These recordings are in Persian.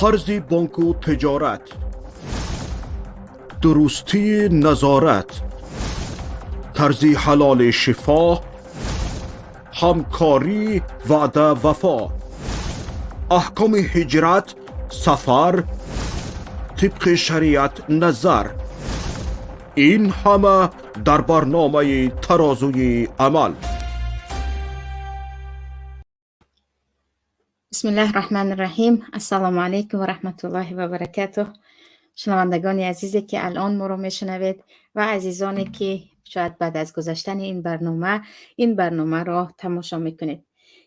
قرض بانک و تجارت، درستی نظارت، طرز حلال شفا، همکاری وعده وفا، احکام هجرت، سفر، طبق شریعت نظر، این همه در برنامه ترازوی عمل. بسم الله الرحمن الرحیم. السلام علیکم و رحمت الله و برکاته. شنوندگان عزیزی که الان ما رو میشنوید و عزیزانی که شاید بعد از گذشتن این برنامه را تماشا میکنید،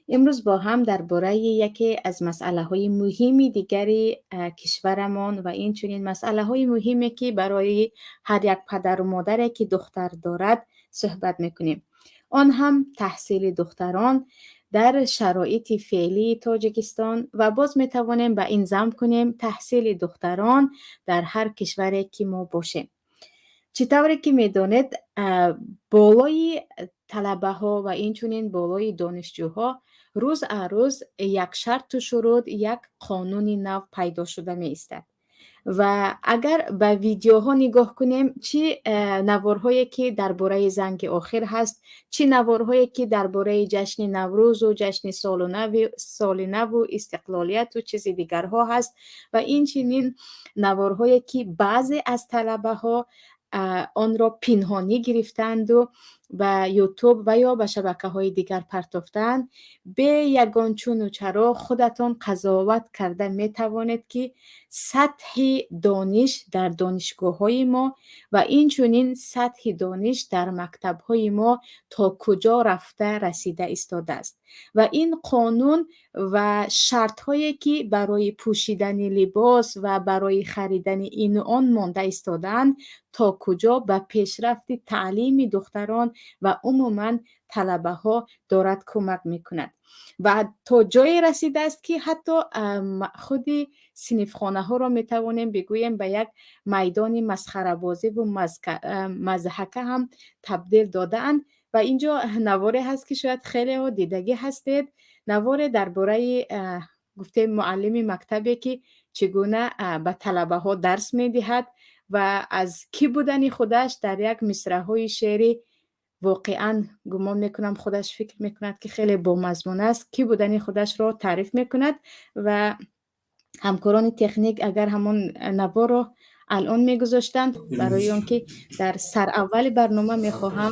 امروز با هم درباره یکی از مسئله های مهمی دیگری کشورمان و این چنین مسئله های مهمی که برای هر یک پدر و مادری که دختر دارد صحبت میکنیم. آن هم تحصیل دختران در شرایط فعلی تاجیکستان و باز می توانیم به این ضم کنیم تحصیل دختران در هر کشوری که ما باشیم. چطوری که می دانید بالای طلبه ها و این چنین بالای دانشجوها روز روز یک شرط و شروط، یک قانون نو پیدا شده می استد و اگر به ویدیوها نگاه کنیم چی نوارهایی که درباره زنگ آخر هست، چی نوارهایی که درباره جشن نوروز و جشن سال نو و استقلالیت و چیز دیگرها هست و این چنین نوارهایی که بعضی از طلبه ها آن را پنهانی گرفتند و به یوتیوب و یا به شبکه های دیگر پرتافتند، به یگان چون و چرا خودتان قضاوت کرده می توانید که سطح دانش در دانشگاه های ما و این چنین سطح دانش در مکتب های ما تا کجا رفته رسیده ایستاده است و این قانون و شرط هایی که برای پوشیدن لباس و برای خریدن این و آن مانده ایستادند تا کجا به پیشرفت تعلیم دختران و عموما طلبه ها دارد کمک میکند و تا جایی رسیده است که حتی خود صنفخانه ها را میتوانیم بگوییم به یک میدان مسخره بازی و مضحکه هم تبدیل داده اند. و اینجا نواری هست که شاید خیلی ها دیدگی هستید، نوار درباره گفته معلم مکتبی که چگونه به طلبه ها درس میدهد و از کی بودن خودش در یک مصرع های شعری واقعا گمان میکنم خودش فکر میکند که خیلی بامضمون است، کی بودن خودش را تعریف میکند و همکاران تکنیک اگر همون نوار رو الان میگذاشتند برای آنکه در سر اول برنامه میخواهم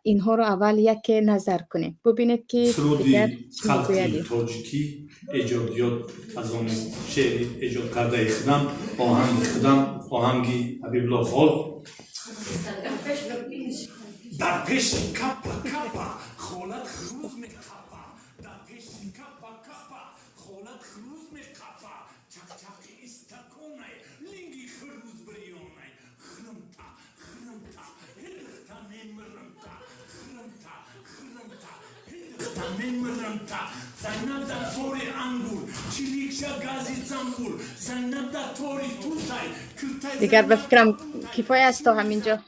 اینها رو اول یک نظر کنیم. ببینید که دیگر خلقی تاجیکی ایجادیات از آن شعر ایجاد کرده ایخدم آهنگی حبیب الله خال در پیش کپا کپا خالت خروز می کپا در پیش کپا کپا خالت خروز می کپا چک چک استکونه لینگی خروز بریونه خرمتا خرمتا هدختا نمرمتا خرمتا خرمتا هدختا نمرمتا زنب در طور انگور چلیکشا گازی زنبور زنب در طور توتای دیگر بفکرم کفایه است تا همینجا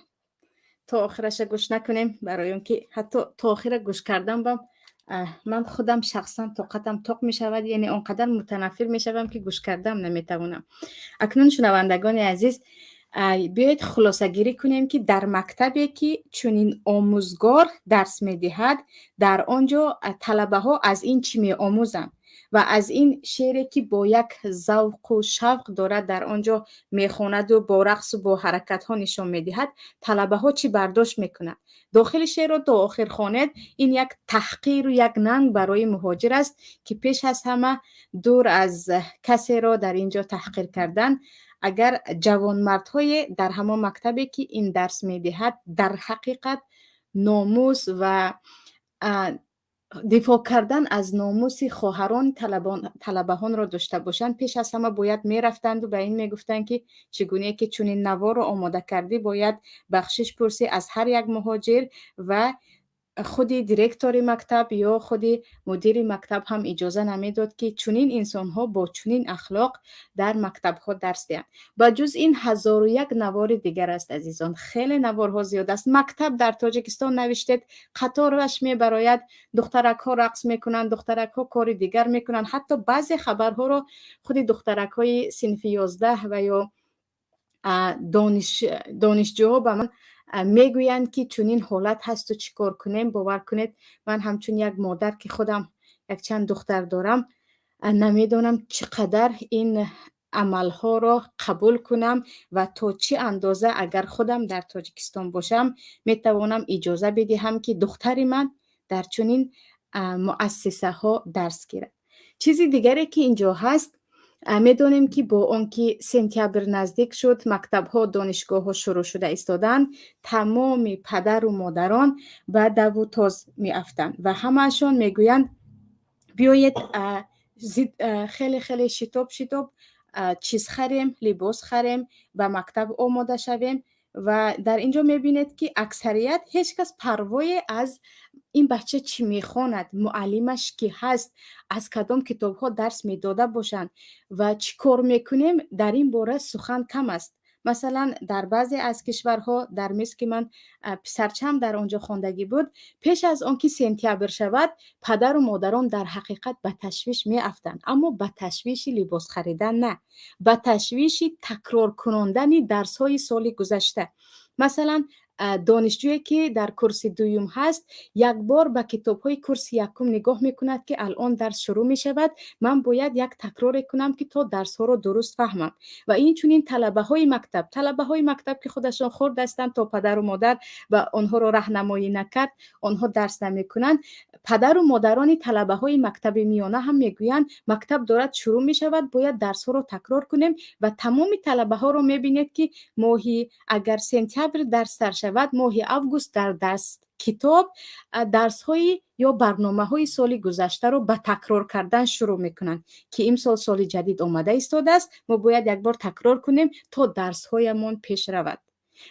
تا آخرش گوش نکنیم، برای اون که حتی تا آخر گوش کردم با من خودم شخصا طاقتم طاق می شود، یعنی اونقدر متنفر می شوم که گوش کردم نمی توانم. اکنون شنوندگان عزیز بیایید خلاصه گیری کنیم که در مکتبی که چنین آموزگار درس می دهد در آنجا طلبه ها از این چی می آموزند و از این شعری که با یک ذوق و شوق دارد در آنجا میخواند و با رقص و با حرکت ها نشان میدهد، طلبه ها چی برداشت میکنند. داخل شعر را تا آخر خواند این یک تحقیر و یک ننگ برای مهاجر است که پیش از همه دور از کسی را در اینجا تحقیر کردن. اگر جوانمردهای در همان مکتبی که این درس میدهد در حقیقت ناموس و دفاع کردن از ناموس خواهران طلبهان را داشته باشند، پیش از همه باید میرفتند و به این میگفتند که چگونه که چنین نوار را آماده کردی باید بخشش پرسی از هر یک مهاجر و خودی دیرکتوری مکتب یا خودی مدیر مکتب هم اجازه نمیداد که چنین انسانها با چنین اخلاق در مکتب ها درس دهند. با جز این 1001 نوار دیگر است عزیزان، خیلی نوارها زیاد است. مکتب در تاجیکستان نوشتید قطارش میبراید، دخترک ها رقص میکنند، دخترک ها کار دیگر میکنند. حتی بعضی خبرها رو خود دخترک های صنف 11 و یا دانشجوها به من میگویند که چنین حالت هست و چیکار کنیم. باور کنید من همچون یک مادر که خودم یک چند دختر دارم نمیدونم چقدر این عملها را قبول کنم و تا چه اندازه اگر خودم در تاجیکستان باشم میتوانم اجازه بدهم که دختری من در چنین مؤسسه ها درس گیرد. چیزی دیگری که اینجا هست، میدونیم که با آنکه سپتامبر نزدیک شد، مکتب ها، دانشگاه ها شروع شده ایستادن، تمام پدر و مادران به دو تاز می افتند و همهشان میگویند بیایید خیلی خیلی شتاب چیز خریم، لباس خریم، به مکتب آماده شویم. و در اینجا میبینید که اکثریت هیچ کس پروای از این بچه چی میخواند، معلمش کی هست، از کدام کتاب ها درس میداده باشند و چی کار میکنیم در این باره سخن کم است. مثلا در بعضی از کشورها، در مصر که من پسرچم در آنجا خواندگی بود، پیش از آنکه سپتامبر شود پدر و مادران در حقیقت به تشویش می افتند، اما به تشویش لباس خریدن نه، به تشویش تکرار کناندن درس های سال گذشته. مثلا دانشجویی که در کورس دوم هست یک بار به کتاب های کورس یکم نگاه میکند که الان درس شروع می شود، من باید یک تکرار کنم که تا درس ها رو درست فهمم. و این چنین طلبه های مکتب که خودشان خرد هستند، تا پدر و مادر و آنها رو راهنمایی نکرد آنها درس نمیکنند. پدر و مادران طلبه های مکتب میانه هم میگویند مکتب دارد شروع می شود، باید درس ها رو تکرار کنیم و تمام طلبه ها رو میبینید که ماهی اگر سپتامبر درس سر شود، ماهی آگوست در درس کتاب درس های یا برنامه های سال گذشته رو به تکرار کردن شروع میکنن که این سال جدید آمده ایستاده است، ما باید یک بار تکرار کنیم تا درس هایمون پیش رود.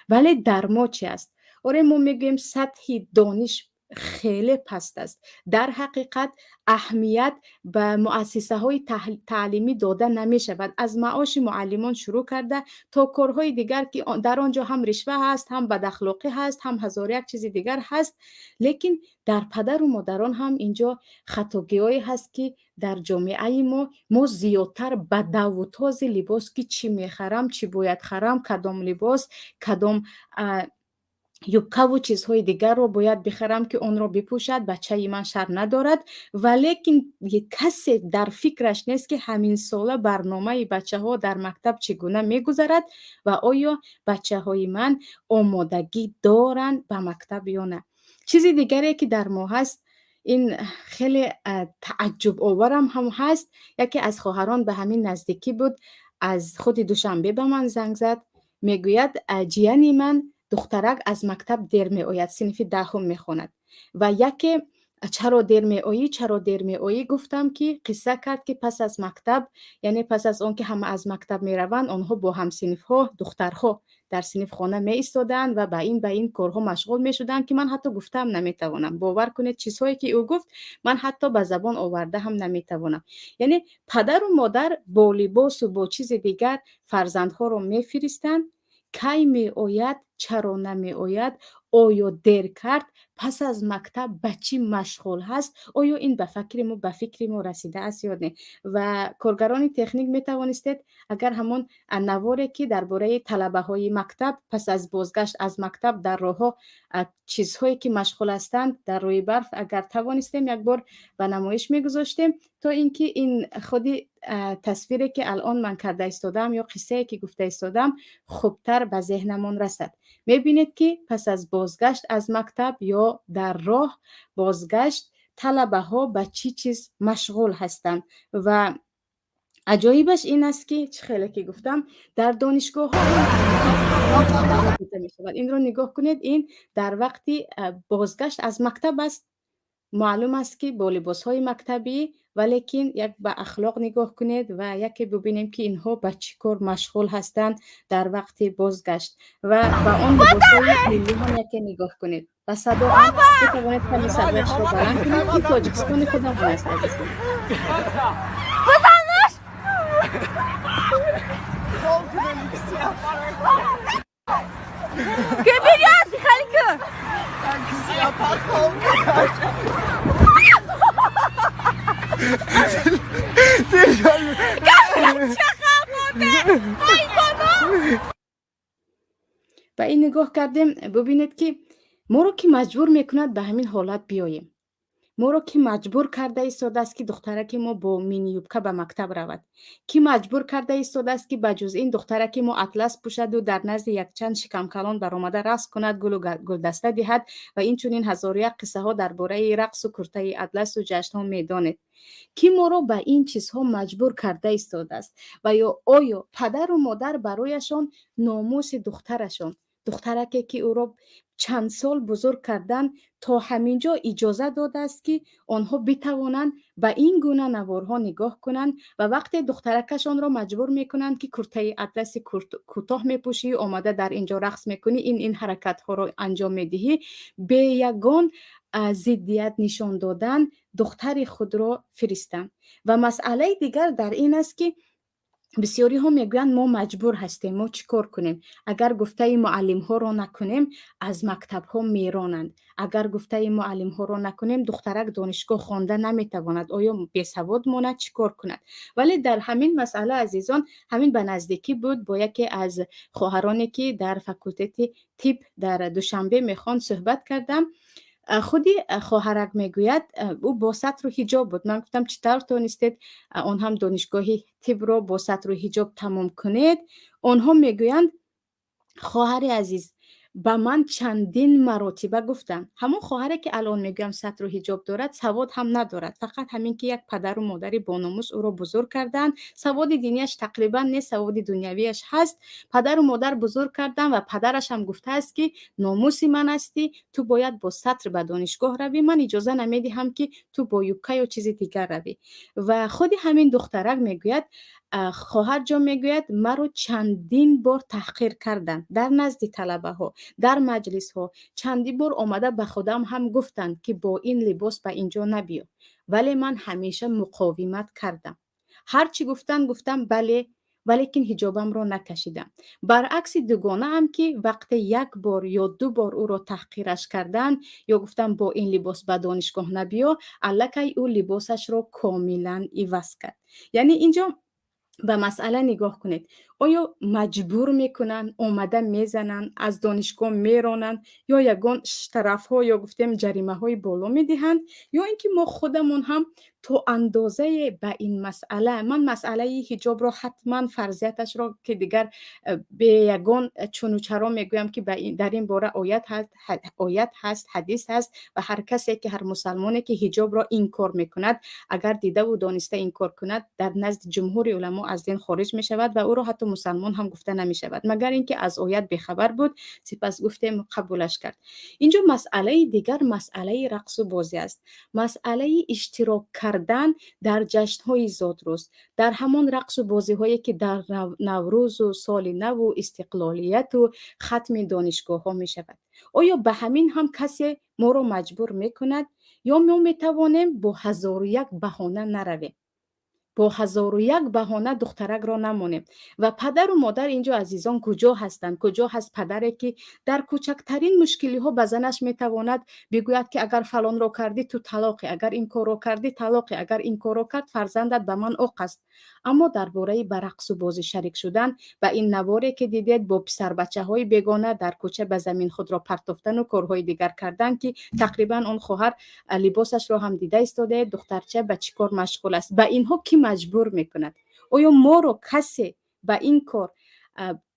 ولی در ما چی است؟ آره ما میگیم سطح دانش خیلی پست است. در حقیقت اهمیت به مؤسسه های تعلیمی داده نمی شود، از معاش معلمان شروع کرده تا کارهای دیگر که در آنجا هم رشوه هست، هم بد اخلاقی هست، هم هزار یک چیز دیگر هست. لیکن در پدر و مادران هم اینجا خطاگیایی هست که در جامعه ما زیادتر به دو تاز لباس که چی میخرم، چی باید خرم، کدام لباس، کدام یوبکه و چیزهای دیگر رو باید بخرم که اون رو بپوشد، بچه من شر ندارد. ولیکن کسی در فکرش نیست که همین ساله برنامه بچه ها در مکتب چگونه میگذرد و آیا بچه های من آمادگی دارن به مکتب یا نه. چیزی دیگری که در ما هست، این خیلی تعجب آورم هم هست. یکی از خواهران به همین نزدیکی بود، از خود دوشنبه به من زنگ زد، میگوید جیانی من دخترک از مکتب دیر می آید، صنف 10 میخواند و یکی چرا دیر می آیی گفتم که قصه کرد که پس از مکتب، یعنی پس از آن که همه از مکتب می روند، آنها با هم صنف ها دخترها در صنف خانه می ایستادند و به این کارها مشغول می شدند که من حتی گفتم نمیتوانم. باور کنید چیزهایی که او گفت من حتی به زبان آورده هم نمیتوانم. یعنی پدر و مادر با لباس و با چیز دیگر فرزندها رو می فرستند، کی می آید، چرا نمی آید، آیا دیر کرد، پس از مکتب به چی مشغول هست، آیا این به فکر ما رسیده است یا نه. و کارگران تکنیک می توانستید اگر همون نواری که درباره طلبه های مکتب پس از بازگشت از مکتب در راه چیزهایی که مشغول هستند در روی برف، اگر توانستیم یک بار به نمایش می گذاشتیم تا اینکه این خودی تصویری که الان من کرده ایستادم یا قصه که گفته ایستادم خوبتر به ذهنمون رسد. میبینید که پس از بازگشت از مکتب یا در راه بازگشت طلبه ها به چی چیز مشغول هستند. و عجایبش این است که خیلی که گفتم در دانشگاه ها این رو نگاه کنید، این در وقتی بازگشت از مکتب است. معلوم است که با لباس های مکتبی ولیکن یک به اخلاق نگاه کنید و یکی ببینیم که اینها به چی کار مشغول هستند در وقت بازگشت و به آن لباسهای ملی هم یکی نگاه کنید و صدا هم بتوانید کمی صدایش رو بلند کنید. این تاجیکستان خودمون است عزیزان. Geberiat, Halke! به این نگاه کردیم ببینید که ما رو که مجبور میکند به همین حالت بیاییم. ما رو که مجبور کرده ایستاده است که دخترک ما با مینی یوبکه به مکتب رود، کی مجبور کرده ایستاده است که بجز این دخترک ما اطلس پوشد و در نزد یک چند شکم کلان برآمده رقص کند، گل و گلدسته دهد و این چنین هزار یک قصه ها درباره رقص و کرته اطلس و جشن ها میدانید. کی ما رو به این چیزها مجبور کرده ایستاده است و یا آیا پدر و مادر برایشان ناموس دخترشان، دخترکی که او را چند سال بزرگ کردن تا همینجا اجازه داده است که آنها بتوانند به این گونه نوارها نگاه کنند و وقتی دخترکشان را مجبور میکنند که کرته اطلس کوتاه میپوشی آمده در اینجا رقص میکنی، این حرکت ها را انجام میدهی، به یگان ضدیت نشان دادن دختر خود را فرستند. و مسئله دیگر در این است که بسیاری ها میگویند ما مجبور هستیم، ما چیکار کنیم؟ اگر گفته معلم ها را نکنیم از مکتب ها میرانند، اگر گفته معلم ها را نکنیم دخترک دانشگاه خوانده نمیتواند، آیا بیسواد ماند چیکار کند؟ ولی در همین مسئله عزیزان همین به نزدیکی بود با یکی از خواهرانی که در فاکولته طب در دوشنبه میخوان صحبت کردم. خودی خواهرک میگوید او با سطر و حجاب بود. من گفتم چطور تونستید آن هم دانشگاهی طب را با سطر و حجاب تمام کنید؟ آنها میگویند خواهر عزیز با من چندین مراتبه گفتم همون خواهری که الان میگم سطر و حجاب دارد سواد هم ندارد، فقط همین که یک پدر و مادری باناموس او را بزرگ کردن، سواد دینیش تقریبا نه، سواد دنیویش هست. پدر و مادر بزرگ کردن و پدرش هم گفته است که ناموسی من هستی، تو باید با سطر به دانشگاه روی، من اجازه نمیدهم که تو با یوبکه یا چیز دیگر روی. و خود همین دخترک میگوید خواهر جان میگوید مرا چندین بار تحقیر کردن در نزد طلبه ها، در مجلس ها چندین بار آمده به خودم هم گفتند که با این لباس به اینجا نبیا، ولی من همیشه مقاومت کردم. هرچی گفتم بله، ولیکن حجابم را نکشیدم. برعکس دوگانه هم که وقتی یک بار یا دو بار او را تحقیرش کردن یا گفتم با این لباس به دانشگاه نبیا، الکی او لباسش را کاملا عوض کرد. یعنی اینجا به مسئله نگاه کنید، آیا مجبور میکنن، آمده میزنن، از دانشگاه میرانن یا یگان طرف ها یا گفتیم جریمه های بالا میدهند، یا اینکه ما خودمون هم تو اندازه به این مسئله، من مسئله حجاب را حتما فرضیتش را که دیگر به یگان چون و چرا میگویم که در این باره آیت هست، حدیث هست و هر کسی که هر مسلمانی که حجاب را انکار میکند اگر دیده و دانسته انکار کند در نزد جمهور علما از دین خارج می شود و او را حتی مسلمان هم گفته نمی شود مگر اینکه از آیت بخبر بود، سپس گفتیم قبولش کرد. اینجا مسئله دیگر مسئله رقص و بازی است، مسئله اشتراک کردن در جشن‌های زادروز، در همان رقص و بازی هایی که در نوروز و سال نو و استقلالیت و ختم دانشگاه ها می شود. آیا به همین هم کسی ما را مجبور می کند یا ما می توانیم با 1001 بهانه نرویم، با 1001 بهانه دخترک را نمانیم؟ و پدر و مادر اینجا عزیزان کجا هستند؟ کجا هست پدری که در کوچکترین مشکلی ها به زنش میتواند بگوید که اگر فلان را کردی تو طلاقی، اگر این کار را کردی طلاقی، اگر این کار را کرد فرزندت به من عاق است. اما درباره برقص و بازی شریک شدن و این نواری که دیدید با پسر بچه های بیگانه در کوچه به زمین خود را پرتافتن و کارهای دیگر کردن که تقریبا آن خواهر لباسش را هم دیده ایستاده، دخترچه به چی کار مشغول است، به اینها کی مجبور میکند؟ آیا ما رو کسی به این کار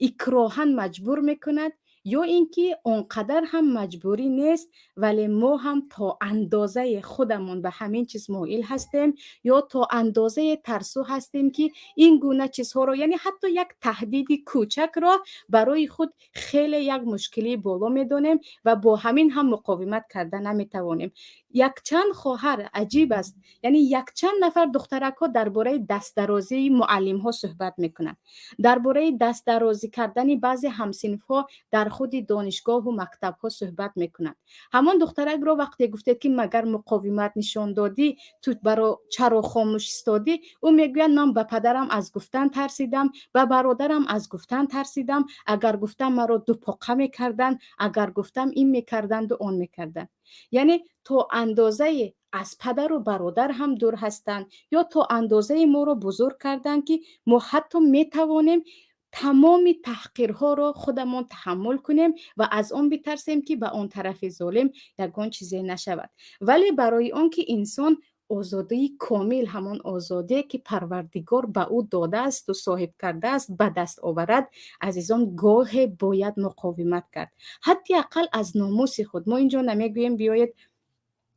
اکراهاً مجبور میکند یا اینکه اونقدر هم مجبوری نیست ولی ما هم تا اندازه خودمون به همین چیز مایل هستیم یا تا اندازه ترسو هستیم که این گونه چیزها رو، یعنی حتی یک تهدید کوچک را برای خود خیلی یک مشکلی بالا میدونیم و با همین هم مقاومت کرده نمیتوانیم. یک چند خواهر عجیب است، یعنی یک چند نفر دخترک ها درباره دست درازی معلم ها صحبت میکنند، درباره دست درازی کردن بعضی همسنف ها در خود دانشگاه و مکتب ها صحبت میکنند. همان دخترک رو وقتی گفتید که مگر مقاومت نشان دادی تو برا چرا خاموش استادی، او میگوید من به پدرم از گفتن ترسیدم، به برادرم از گفتن ترسیدم، اگر گفتم مرا دو پاقه میکردن، اگر گفتم این میکردند و آن میکردن. یعنی تو اندازه از پدر و برادر هم دور هستند یا تو اندازه ما رو بزرگ کردن که ما حتی میتوانیم تمام تحقیرها رو خودمون تحمل کنیم و از آن بترسیم که به آن طرف ظالم یگان چیزی نشود. ولی برای آن که انسان آزادی کامل، همان آزادی که پروردگار به او داده است و صاحب کرده است به دست آورد، عزیزان گاه باید مقاومت کرد، حتی اقل از ناموس خود. ما اینجا نمیگوییم بیاید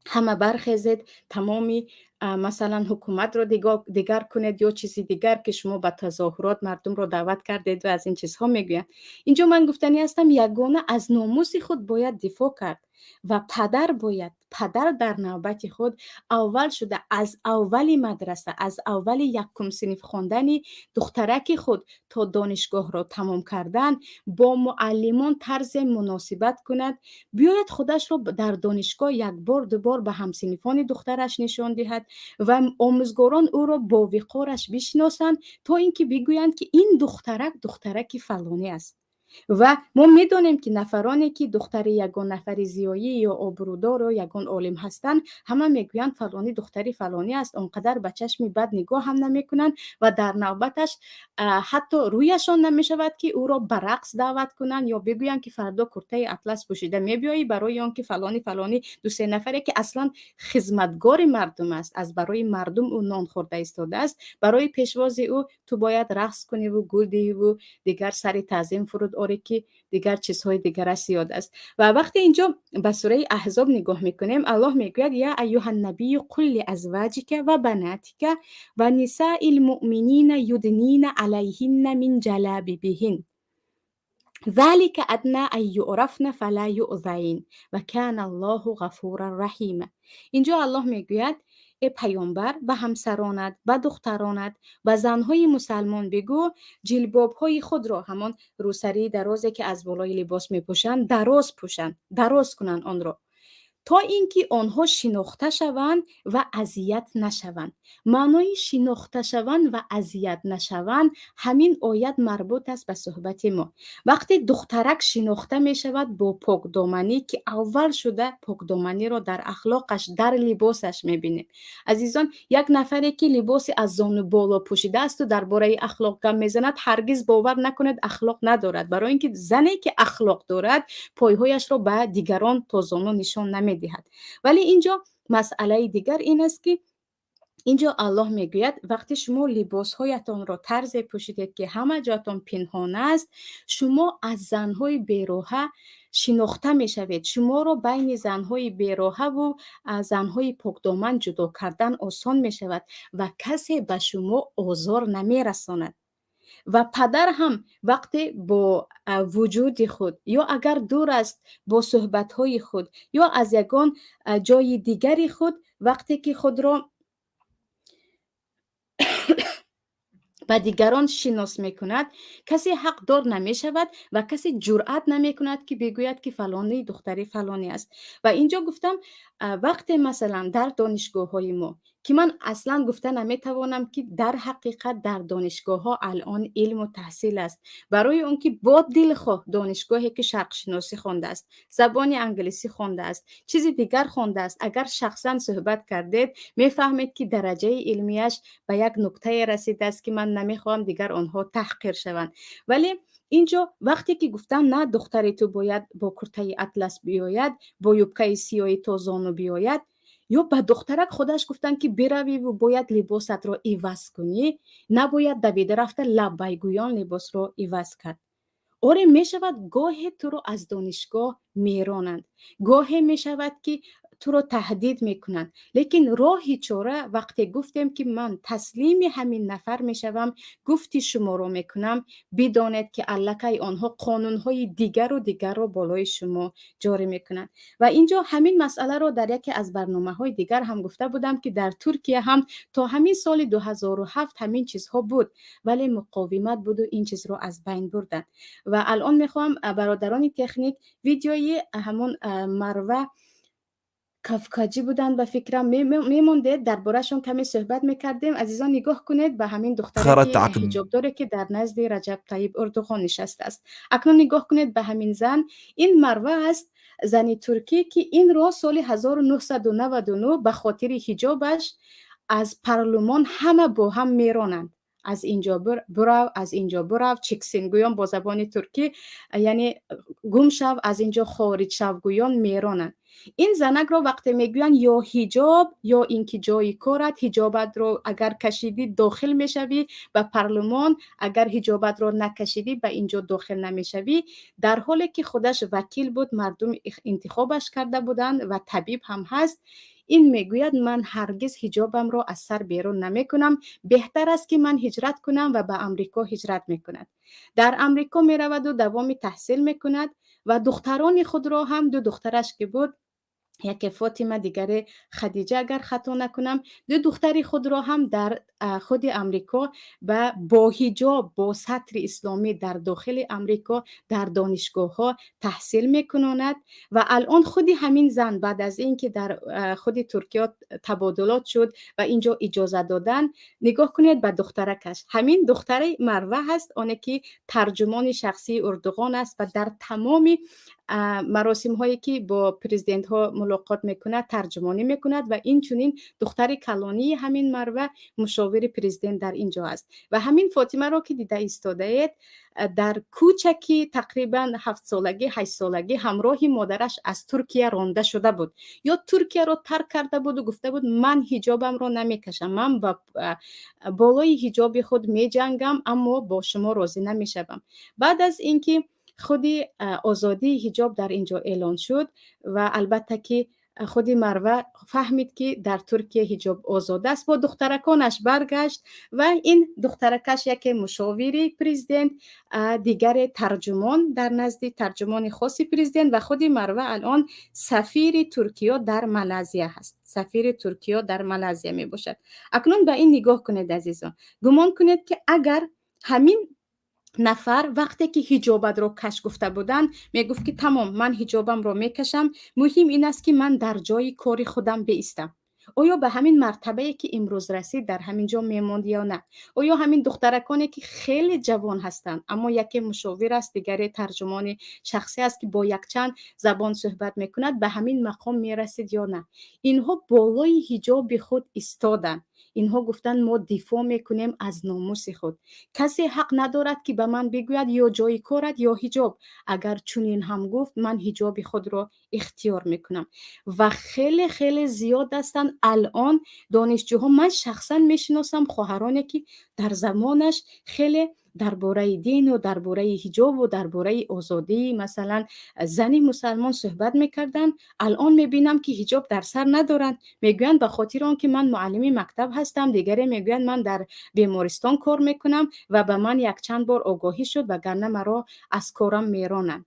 همه برخیزید تمامی مثلا حکومت رو دیگر کنید یا چیزی دیگر که شما به تظاهرات مردم رو دعوت کردید و از این چیزها میگوید. اینجا من گفتنی هستم یگانه از ناموس خود باید دفاع کرد و پدر در نوبت خود اول شده از اولی مدرسه، از اولی یکم صنف خواندنی دخترک خود تا دانشگاه را تمام کردن با معلمان طرز مناسبت کند، بیاید خودش را در دانشگاه یک بار دو بار به همسنفان دخترش نشان دهد و آموزگاران او را با وقارش بشناسند تا اینکه بگویند که این دخترک فلانی است. و ما میدونیم که نفرانی که دختر یگان نفر زیایی یا آبرودار و یگان عالم هستند همه میگویند فلانی دختری فلانی است، اونقدر به چشم بد نگاه هم نمیکنند و در نوبتش حتی رویشان نمیشود که او را به رقص دعوت کنند یا بگویند که فردا کرته اطلس پوشیده میبیایی برای آن که فلانی دو سه نفری که اصلا خدمتگار مردم است، از برای مردم او نان خورده ایستاده است، برای پیشواز او تو باید رقص کنی و گل دهی و دیگر سری تعظیم فرود آری که دیگر چیزهای دیگر است یاد است. و وقتی اینجا به سوره احزاب نگاه میکنیم الله میگوید یا ایها النبی قل لازواجک و بناتک و نساء المؤمنین یدنین علیهن من جلابیبهن ذلك ادنی ان یعرفن فلا یؤذین و کان الله غفورا رحیما. اینجا الله میگوید ای پیامبر به همسرانت، به دخترانت، به زنهای مسلمان بگو جلبابهای خود را، همان روسری درازی که از بالای لباس میپوشند، دراز کنند آن را تا اینکه آنها شناخته شوند و اذیت نشوند. معنای شناخته شوند و اذیت نشوند همین آیت مربوط است به صحبت ما. وقتی دخترک شناخته می شود با پاکدامنی که اول شده پاکدامنی را در اخلاقش، در لباسش می بینیم. عزیزان یک نفری که لباس از زانو بالا پوشیده است و درباره اخلاق گپ میزند هرگز باور نکنید اخلاق ندارد، برای اینکه زنی که اخلاق دارد پایهایش را به دیگران تا زانو نشان نمی دهد. ولی اینجا مسئله دیگر این است که اینجا الله میگوید وقتی شما لباسهایتان را طرز پوشیدید که همه جاتون پنهان است، شما از زنهای بیروحه شناخته میشوید. شما را بین زنهای بیروحه و زنهای پاکدامن جدا کردن آسان میشود و کسی به شما آزار نمیرساند. و پدر هم وقتی با وجود خود یا اگر دور است با صحبتهای خود یا از یگان جای دیگری خود، وقتی که خود را به دیگران شناس میکند، کسی حق دار نمی شود و کسی جرأت نمی کند که بگوید که فلانی دختری فلانی است. و اینجا گفتم وقتی مثلا در دانشگاه های ما که من اصلا گفته نمیتوانم که در حقیقت در دانشگاه ها الان علم و تحصیل است، برای اون که با دلخواه دانشگاهی که شرق شناسی خوانده است، زبان انگلیسی خوانده است، چیزی دیگر خوانده است، اگر شخصا صحبت کردید میفهمید که درجه علمیش به یک نقطه رسیده است که من نمیخوام دیگر آنها تحقیر شوند. ولی اینجا وقتی که گفتن نه دختری تو باید با کرته اطلس بیاید، با یوبکه سیاهی تا زانو بیاید، یا به دخترک خودش گفتن که بروی و باید لباست را عوض کنی، نباید دویده رفته لبیگویان لباس را عوض کرد. آره می شود گاهی تو رو از دانشگاه میرانند، گاهی می شود که تو رو تهدید میکنند، لیکن راهی چاره وقتی گفتیم که من تسلیم همین نفر میشوم، گفتی شما رو میکنم، بدانید که الکی آنها قانونهای دیگر رو بالای شما جاری میکنند. و اینجا همین مسئله رو در یکی از برنامه‌های دیگر هم گفته بودم که در ترکیه هم تا همین سال 2007 همین چیزها بود، ولی مقاومت بود و این چیز رو از بین بردن. و الان میخوام برادران تکنیک ویدیوی همون مروه کافکاجی بودن به فکرم میمونده دربارهشون کمی صحبت میکردیم. عزیزان نگاه کنید به همین دختری که حجاب داره که در نزد رجب طیب اردوغان نشسته است. اکنون نگاه کنید به همین زن، این مروه است، زنی ترکی که این رو سال 1999 به خاطر حجابش از پارلمان همه با هم میرانند. از اینجا برو، از اینجا برو، چکسین گویان با زبان ترکی، یعنی گم شو، از اینجا خارج شو گویان میرانند. این زنک رو وقتی میگوین یا حجاب یا اینکه جای کارت، حجابت رو اگر کشیدی داخل میشوی به پارلمان، اگر حجابت رو نکشیدی به اینجا داخل نمیشوی، در حالی که خودش وکیل بود، مردم انتخابش کرده بودند و طبیب هم هست. این میگوید من هرگز حجابم رو از سر بیرون نمی کنم، بهتر است که من هجرت کنم و به امریکا هجرت میکند. در امریکا میرود و دوام تحصیل میکند و دختران خود را هم، دو دخترش که بود، یکی فاطمه دیگر خدیجه اگر خطا نکنم، دو دختری خود را هم در خود امریکا با حجاب با سطر اسلامی در داخل امریکا در دانشگاه ها تحصیل میکناند. و الان خود همین زن بعد از اینکه در خود ترکیه تبادلات شد و اینجا اجازه دادن، نگاه کنید به دخترکش، همین دختر مروه هست، آنه که ترجمان شخصی اردوغان است و در تمام مراسم هایی که با پرزیدنت ها ملاقات میکند ترجمانی میکند. و این چونین دختر کلانی همین مروه مشاور پرزیدنت در اینجا است. و همین فاطمه را که دیده ایستاده اید، در کوچکی تقریبا 7 سالگی 8 سالگی همراه مادرش از ترکیه رانده شده بود، یا ترکیه را ترک کرده بود و گفته بود من حجابم را نمیکشم، من با بالای حجاب خود میجنگم اما با شما راضی نمیشم. بعد از اینکه خودی آزادی حجاب در اینجا اعلان شد و البته که خودی مروه فهمید که در ترکیه حجاب آزاد است، با دخترکانش برگشت و این دخترکش یک مشاوری پرزیدنت، دیگر ترجمان در نزد ترجمان خاصی پرزیدنت، و خودی مروه الان سفیر ترکیه در مالزی هست، سفیر ترکیه در مالزی می باشد. اکنون به این نگاه کنید عزیزان، گمان کنید که اگر همین نفر وقتی که حجابت رو کش گفته بودن میگفت که تمام من حجابم رو میکشم، مهم این است که من در جای کاری خودم بیستم، آیا به همین مرتبه که امروز رسید در همین جا میموند یا نه؟ آیا همین دخترکانی که خیلی جوان هستند اما یکی مشاور است، دیگری ترجمان شخصی است که با یک چند زبان صحبت میکند، به همین مقام میرسید یا نه؟ اینها بالای حجاب خود ایستادن، اینها گفتن ما دفاع میکنیم از ناموس خود، کسی حق ندارد که به من بگوید یا جای کارت یا حجاب. اگر چنین هم گفت من حجاب خود را اختیار میکنم. و خیلی خیلی زیاد هستن الان دانشجوها، من شخصا میشناسم خواهرانی که در زمانش خیلی درباره دین و درباره حجاب و درباره آزادی مثلا زنی مسلمان صحبت میکردن، الان میبینم که حجاب در سر ندارن، میگوین به خاطر آن که من معلم مکتب هستم، دیگری میگوین من در بیمارستان کار میکنم و به من یک چند بار آگاهی شد وگرنه مرا از کارم میرانند.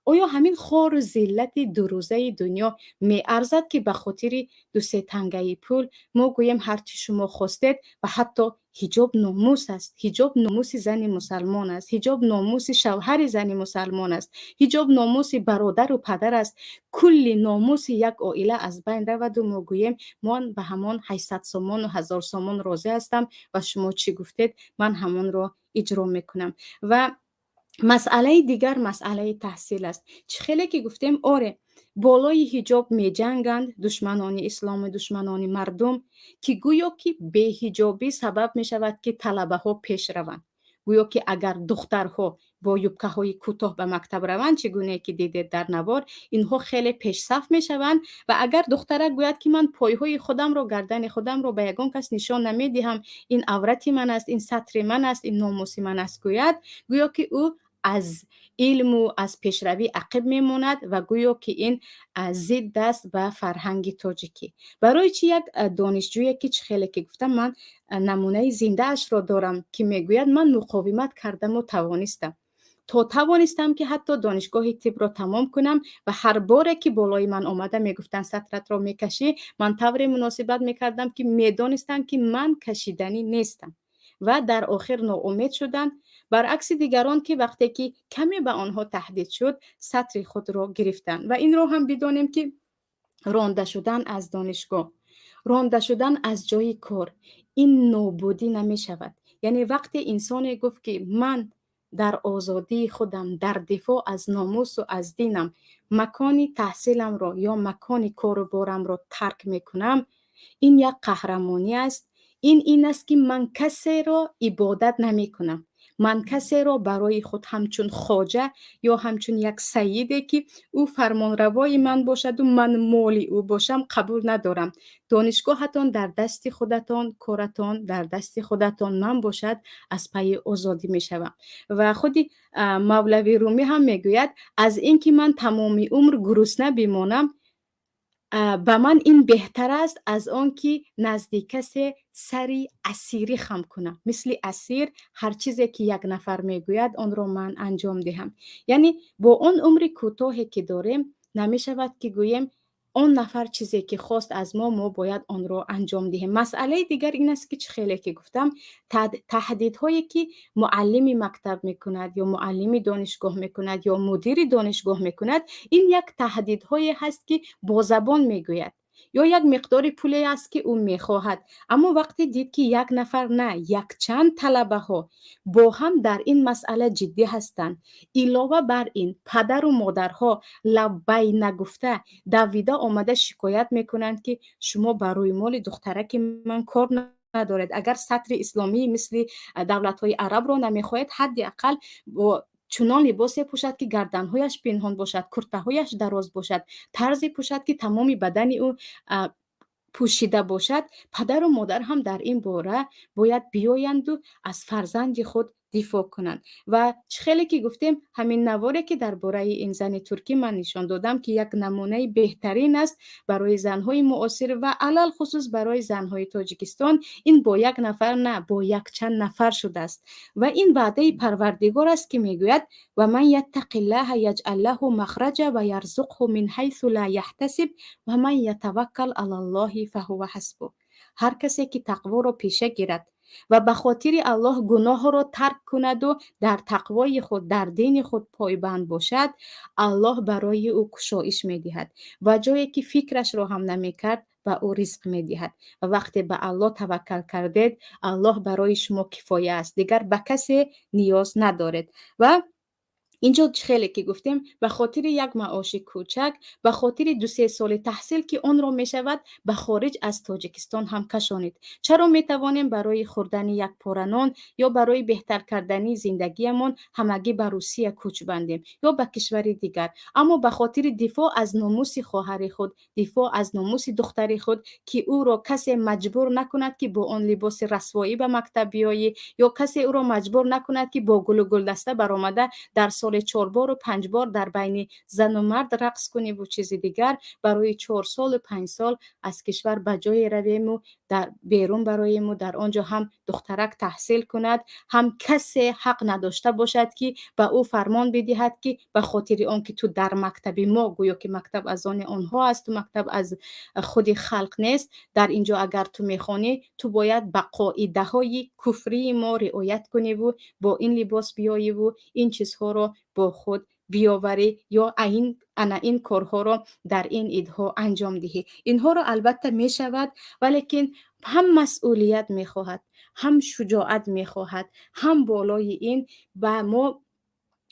آیا همین خار و ذلت دو روزه دنیا می ارزد که به خاطر دو سه تنگه پول ما گوییم هر چی شما خواستید؟ و حتی حجاب ناموس است، حجاب ناموس زن مسلمان است، حجاب ناموس شوهر زن مسلمان است، حجاب ناموس برادر و پدر است، کل ناموس یک عائله از بین رود و ما گوییم من به همان 800 سومان و 1000 سومان راضی هستم و شما چی گفتید من همان را اجرا میکنم. و مسئله دیگر مسئله تحصیل است. خیلی که گفتیم آره بالای حجاب می جنگند دشمنان اسلام، دشمنان مردم، که گویا که به حجابی سبب می شود که طلبه ها پیش روند، گویا که اگر دخترها با یبکه های کوتاه به مکتب روند چگونه که دیده در نوار، اینها خیلی پیش صف می شوند. و اگر دخترک گوید که من پایهای خودم رو، گردن خودم رو به یگان کس نشان نمی دهم، این عورت من است، این سطر من است، این ناموس من است، گویا که او از علم و از پیشروی عقب میماند و گویا که این ضد است به فرهنگ تاجیکی. برای چی یک دانشجویی که خیلی که گفتم من نمونه زنده اش را دارم که میگوید من مقاومت کردم و توانستم تا توانستم که حتی دانشگاه طب را تمام کنم و هر باره که بالای من آمده میگفتن سطرت را میکشی، من طور مناسبت میکردم که میدانستم که من کشیدنی نیستم و در آخر ناامید شدن، برعکس دیگران که وقتی که کمی به آنها تهدید شد سطر خود را گرفتن. و این را هم بدانیم که رانده شدن از دانشگاه، رانده شدن از جای کار، این نابودی نمی شود. یعنی وقتی انسان گفت که من در آزادی خودم در دفاع از ناموس و از دینم مکانی تحصیلم را یا مکانی کار و بارم را ترک میکنم، این یک قهرمانی است. این است که من کسی را عبادت نمی کنم، من کسی را برای خود همچون خواجه یا همچون یک سیده که او فرمانروای من باشد و من مولی او باشم قبول ندارم. دانشگاهتان در دست خودتان، کارتان در دست خودتان من باشد، از پی آزادی می شوم. و خودی مولوی رومی هم میگوید از اینکه من تمامی عمر گرسنه بمانم به من این بهتر است از آن که نزدیک کسی سری اسیری خم کنم. مثل اسیر هر چیزی که یک نفر میگوید آن را من انجام دهم. یعنی با اون عمر کوتاهی که داریم نمی شود که گوییم اون نفر چیزی که خواست از ما باید آن را انجام دهیم. مسئله دیگر این است که خیلی که گفتم تهدیدهایی که معلم مکتب میکند یا معلم دانشگاه میکند یا مدیر دانشگاه میکند، این یک تهدیدهایی هست که با زبان میگوید یا یک مقدار پولی است که او میخواهد، اما وقتی دید که یک نفر نه یک چند طلبه ها با هم در این مسئله جدی هستند، علاوه بر این پدر و مادرها لبی نگفته دویده آمده شکایت میکنند که شما برای مال دخترک من کار ندارد، اگر سطر اسلامی مثل دولت‌های عرب را نمیخواهد حداقل با چنان لباسی پوشد که گردنهایش پنهان باشد، کرتهایش دراز باشد، طرزی پوشد که تمامی بدن او پوشیده باشد. پدر و مادر هم در این باره باید بیایند و از فرزند خود دفاع کنند. و خیلی که گفتیم همین نواره که درباره این زن ترکی من نشان دادم که یک نمونه بهترین است برای زنهای معاصر و علل خصوص برای زنهای تاجیکستان. این با یک نفر نه با یک چند نفر شده است و این وعده پروردگار است که میگوید و من یتق الله یجعل له مخرجا و یرزقه من حیث لا یحتسب و من یتوکل علی الله فهو حسبه. هر کسی که تقوا را پیشه گیرد و به خاطر الله گناه را ترک کند و در تقوای خود در دین خود پایبند باشد، الله برای او کشایش میدهد و جایی که فکرش را هم نمیکرد به او رزق میدهد. و وقتی به الله توکل کردید الله برای شما کفایه است، دیگر به کسی نیاز ندارید. و اینجا خیلی که گفتیم به خاطر یک معاش کوچک، به خاطر 2-3 سال تحصیل که اون رو می شود به خارج از تاجیکستان هم کشانید. چرا می توانیم برای خوردن یک پاره نان یا برای بهتر کردن زندگیمان همگی به روسیه کوچ بندیم یا به کشوری دیگر، اما به خاطر دفاع از ناموس خواهر خود، دفاع از ناموس دختر خود که او را کسی مجبور نکند که با آن لباس رسوایی به مکتب بیایی یا کسی او را مجبور نکند که با گل و گلدسته برآمده در سال 4 بار و 5 بار در بین زن و مرد رقص کنی و چیز دیگر، برای 4 سال و 5 سال از کشور به جای رویم و در بیرون برایم و در آنجا هم دخترک تحصیل کند، هم کسی حق نداشته باشد که به او فرمان بدهد که به خاطر آن که تو در مکتب ما، گویا که مکتب از آن آنها است و مکتب از خود خلق نیست، در اینجا اگر تو میخوانی تو باید به قاعده های کفری ما رعایت کنی و با این لباس بیایی و این چیزها رو با خود بیاوری یا این کارها را در این عیدها انجام دهی. اینها را البته می شود، ولیکن هم مسئولیت می خواهد، هم شجاعت می خواهد، هم بالای این به ما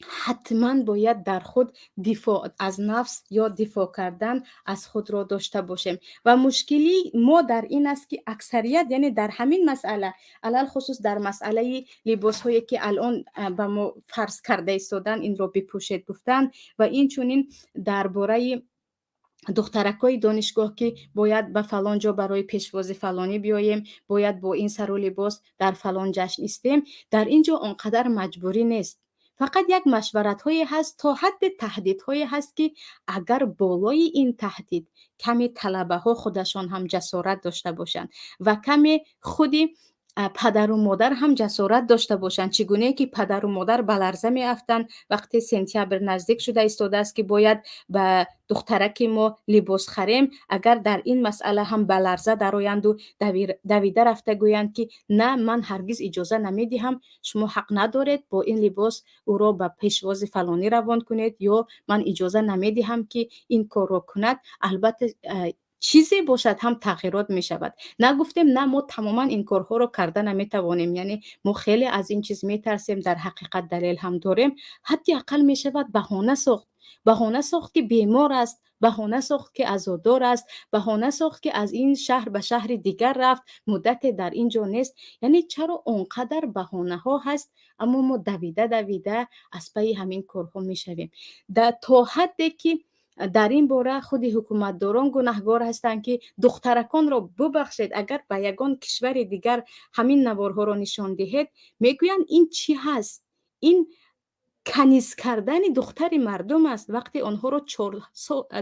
حتما باید در خود دفاع از نفس یا دفاع کردن از خود را داشته باشیم. و مشکلی ما در این است که اکثریت، یعنی در همین مسئله، علل خصوص در مسئله لباس هایی که الان به ما فرض کرده ایستادن این را بپوشید گفتن و این چونین درباره دخترکای دانشگاه که باید به فلان جا برای پیشواز فلانی بیاییم، باید با این سر و لباس در فلان جشن استیم، در اینجا آنقدر مجبوری نیست. فقط یک مشورت هایی هست، تا حد تهدید هایی هست که اگر بالای این تهدید کمی طلبه ها خودشان هم جسارت داشته باشند و کمی خودی پدر و مادر هم جسارت داشته باشند، چگونه که پدر و مادر به لرزه می افتند وقتی سپتامبر نزدیک شده ایستاده است که باید به دخترک ما لباس خریم، اگر در این مسئله هم به لرزه درآیند و دویده رفته گویند که نه، من هرگز اجازه نمیدهم، شما حق ندارید با این لباس او را به پیشواز فلانی روان کنید، یا من اجازه نمیدهم که این کار را کند. البته چیزی باشد هم تغییرات می شود. نگفتیم نه، ما تماما این کارها رو کرده نمی توانیم، یعنی ما خیلی از این چیز می ترسیم، در حقیقت دلیل هم داریم. حتی اقل می شود بهانه ساخت، بهانه ساخت که بیمار است، بهانه ساخت که عزادار است، بهانه ساخت که از این شهر به شهر دیگر رفت، مدت در اینجا نیست. یعنی چرا اونقدر بهانه ها هست، اما ما دویده دویده از پی همین کارها می شویم. تا حدی که در این باره خود حکومتداران گناهگار هستند که دخترکان را ببخشید، اگر به یگان کشور دیگر همین نوارها را نشان دهید، میگویند این چی هست؟ این کنیز کردن دختر مردم است. وقتی آنها را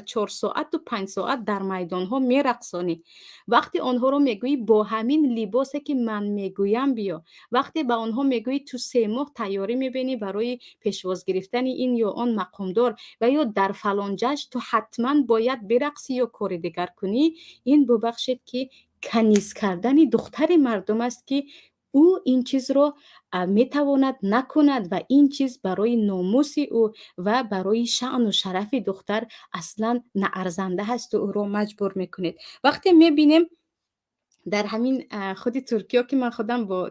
4 ساعت و 5 ساعت در میدان ها میرقصانی، وقتی آنها را میگویی با همین لباسی که من میگویم بیا، وقتی به آنها میگویی تو 3 ماه تیاری میبینی برای پیشواز گرفتن این یا آن مقامدار و یا در فلان جشن تو حتما باید برقصی یا کار دیگر کنی، این ببخشید که کنیز کردن دختر مردم است که او این چیز رو میتواند نکند و این چیز برای ناموس او و برای شأن و شرف دختر اصلا نارزنده هست و او رو مجبور میکنید. وقتی میبینیم در همین خود ترکیه که من خودم با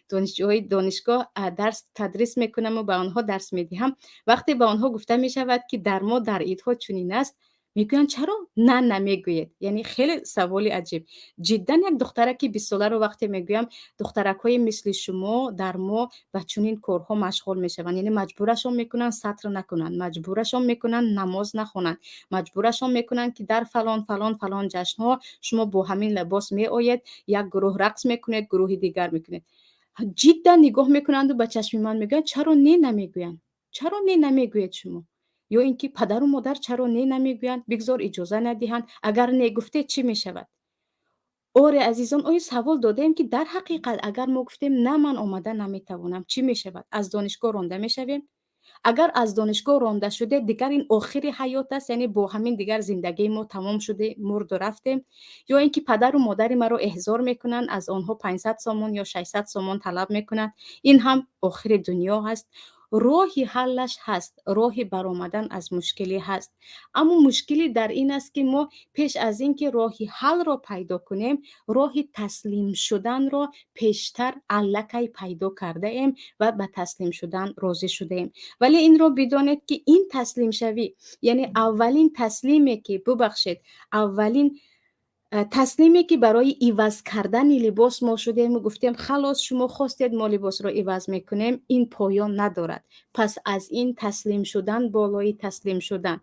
دانشجوهای دانشگاه درس تدریس میکنم و به آنها درس میدهم، وقتی به آنها گفته میشود که در ما در عیدها چنین است، میگویند چرا نه نمیگوید؟ یعنی خیلی سوالی عجیب. جدا یک دخترک 20 ساله رو وقتی میگویم دخترک های مثل شما در ما با چنین کارها مشغول میشوند، یعنی مجبورشون میکنن سطر نکنن، مجبورشون میکنن نماز نخونن، مجبورشون میکنن که در فلان جشن ها شما با همین لباس می آید، یک گروه رقص میکنید، گروه دیگر میکنید. جدا نگاه میکنند و به چشم من میگن چرا نه نمیگویند؟ چرا نه نمیگوید شما؟ یا اینکه پدر و مادر چرا نه نمیگویند؟ بگذار اجازه ندهند، اگر نگفته چی میشود؟ آره عزیزان، آیا سوال دادیم که در حقیقت اگر ما گفتیم نه من آمده نمیتوانم چی میشود؟ از دانشگاه رانده میشویم؟ اگر از دانشگاه رانده شده دیگر این آخر حیات است، یعنی با همین دیگر زندگی ما تمام شده، مرد و رفتیم؟ یا اینکه پدر و مادر ما رو احضار میکنن، از آنها 500 سومون یا 600 سومون طلب میکنن، این هم آخر دنیا هست؟ راهی حلش هست، راهی برآمدن از مشکلی هست، اما مشکلی در این است که ما پیش از اینکه راهی حل را پیدا کنیم، راهی تسلیم شدن را پیشتر علکی پیدا کرده ایم و به تسلیم شدن راضی شده ایم. ولی این رو بدانید که این تسلیم شوی، یعنی اولین تسلیمی که ببخشید اولین تصمیمی که برای عوض کردن لباس ما شدیم و گفتیم خلاص شما خواستید ما لباس رو عوض میکنیم، این پایان ندارد. پس از این تسلیم شدن بالای تسلیم شدن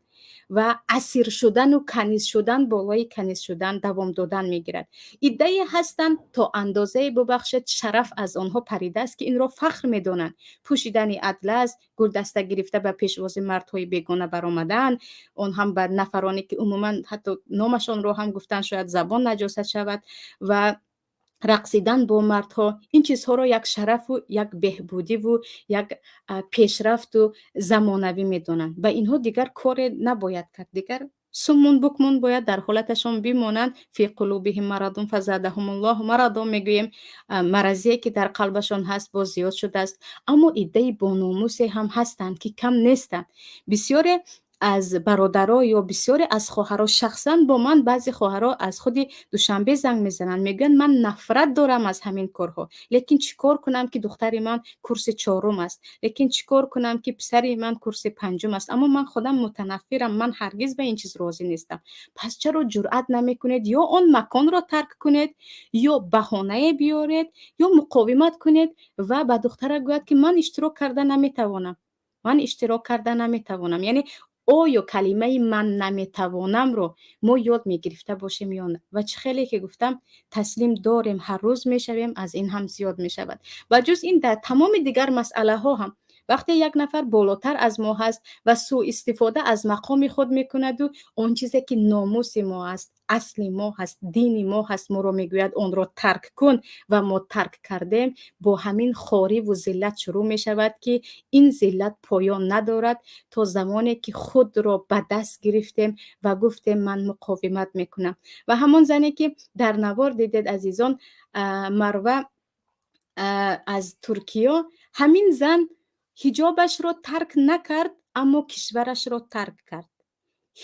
و اسیر شدن و کنیز شدن بالای کنیز شدن دوام دادن میگیرد. ایده هستند تا اندازه ببخشید شرف از آنها پریده است که این را فخر میدانند. پوشیدن اطلس، گلدسته گرفته به پیشواز مردهای بیگانه برآمدن، اون هم بر نفرانی که عموما حتی نامشان رو هم گفتن شاید زبان نجاست شود، و رقصیدن با مردها، این چیزها رو یک شرف و یک بهبودی و یک پیشرفت و زمانوی میدونن. به اینها دیگر کار نباید کرد، دیگر سمون بکمون باید در حالتشون بمانند. فی قلوبهم مرض فزادهم الله مرضا، میگویم مرضی که در قلبشون هست باز زیاد شده است. اما ایده با ناموس هم هستند که کم نیستند. بسیار از برادرها یا بسیاری از خواهرها، شخصا با من بعضی خواهرها از خود دوشنبه زنگ میزنن، میگن من نفرت دارم از همین کارها، لیکن چیکار کنم که دختر من کورس 4 است، لیکن چیکار کنم که پسر من کورس 5 است، اما من خودم متنفرم، من هرگز به این چیز راضی نیستم. پس چرا جرئت نمیکنید یا آن مکان را ترک کنید یا بهانه بیارید یا مقاومت کنید و به دختر گوید که من اشتراک کرده نمیتوانم، من اشتراک کرده نمیتوانم. یعنی یا کلمه من نمیتوانم رو ما یاد میگرفته باشیم یا نه. و چه خیلی که گفتم تسلیم داریم، هر روز میشویم، از این هم زیاد میشود. و جز این در تمام دیگر مسئله ها هم وقتی یک نفر بالاتر از ما هست و سوء استفاده از مقام خود میکند و اون چیزی که ناموس ما است، اصل ما هست، دین ما هست، ما رو میگوید اون رو ترک کن و ما ترک کردیم، با همین خواری و ذلت شروع می شود که این ذلت پایان ندارد تا زمانی که خود را به دست گرفتیم و گفتیم من مقاومت میکنم. و همون زنی که در نوار دیدید عزیزان، مروه از ترکیه، همین زن حجابش را ترک نکرد اما کشورش را ترک کرد،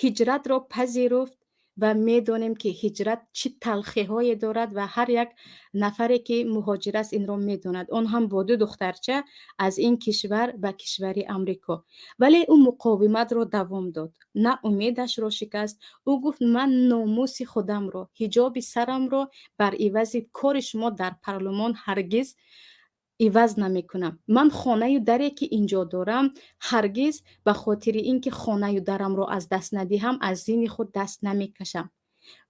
هجرت را پذیرفت و میدانیم که هجرت چه تلخی های دارد و هر یک نفری که مهاجر است این را میداند. اون هم با 2 دخترچه از این کشور به کشور امریکا، ولی او مقاومت را دوام داد، نه امیدش را شکست. او گفت من ناموس خودم را، حجاب سرم را بر عوض کار شما در پارلمان هرگز عوض نمی کنم. من خانه و دری که اینجا دارم هرگز به خاطر اینکه خانه و درم رو از دست ندهم از دین خود دست نمی کشم.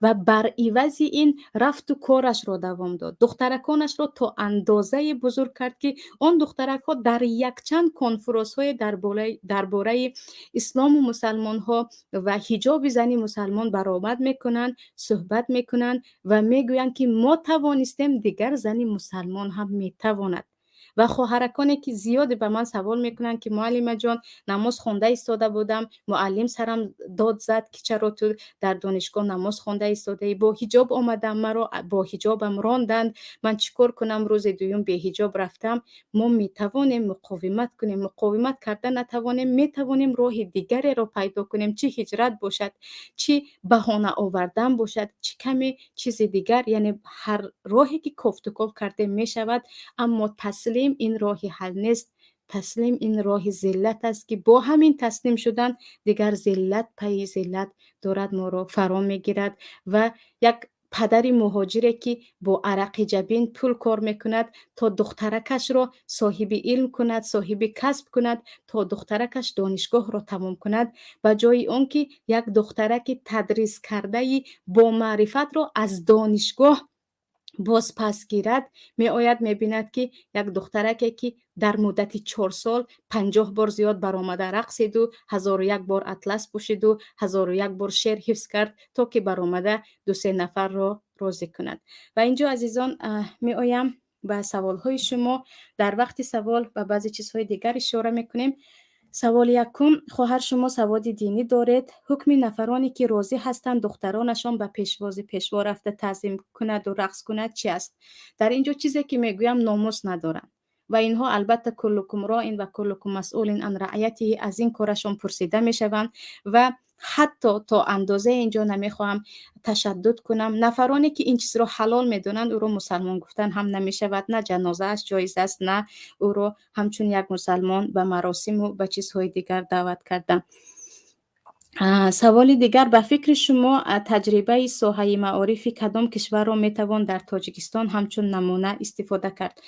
و بر عوض این رفت و کارش را دوام داد. دخترکانش را تا اندازه بزرگ کرد که آن دخترک ها در یک چند کنفرانس های درباره اسلام و مسلمان ها و حجاب زنی مسلمان برآمد میکنند، صحبت میکنند و میگویند که ما توانستیم، دیگر زنی مسلمان هم میتواند. و خواهرکانی که زیاد به من سوال میکنن که معلمه جان نماز خونده ایستاده بودم، معلم سرم داد زد که چرا تو در دانشگاه نماز خونده ایستاده ای، با حجاب آمدم، مرا با حجابم راندند، من چیکار کنم؟ روز دوم به حجاب رفتم. ما میتوانیم مقاومت کنیم، مقاومت کردن نتوانیم، میتوانیم راه دیگری را پیدا کنیم، چه هجرت باشد، چه بهانه آوردن باشد، چه کمی چیز دیگر، یعنی هر راهی که کفت و کاف کرده میشود. اما تسلیم این راه حل نیست، تسلیم این راه ذلت است که با همین تسلیم شدن دیگر ذلت پی ذلت دارد ما را فرا میگیرد. و یک پدر مهاجری که با عرق جبین طول کار میکند تا دخترکش را صاحب علم کند، صاحب کسب کند، تا دخترکش دانشگاه را تمام کند، به جای آن که یک دخترک تدریس کرده با معرفت را از دانشگاه باز پس گیرد، می آید می بیند که یک دخترکی که در مدت 4 سال 50 بار زیاد برآمده رقصید و 1001 بار اطلس پوشید و 1001 بار شعر حفظ کرد تا که برآمده 2-3 نفر را راضی کند. و اینجا عزیزان می آیم به سوال های شما. در وقت سوال و بعضی چیزهای دیگر اشاره میکنیم. سوال یکم، خواهر شما سواد دینی دارید، حکم نفرانی که راضی هستند دخترانشان به پیشوا رفته تعظیم کند و رقص کند چی است؟ در اینجا چیزی که میگویم ناموس ندارند و اینها البته کلکم راعین و کلکم مسئولین عن رعیته، از این کارشان پرسیده میشوند. و حتی تا اندازه اینجا نمیخواهم تشدد کنم، نفرانی که این چیز را حلال میدونند او را مسلمان گفتن هم نمیشود، نه جنازه اش جایز است، نه او را همچون یک مسلمان به مراسم و به چیزهای دیگر دعوت کردن. سوال دیگر، به فکر شما تجربه ساحه معارف کدام کشور را میتوان در تاجیکستان همچون نمونه استفاده کرد؟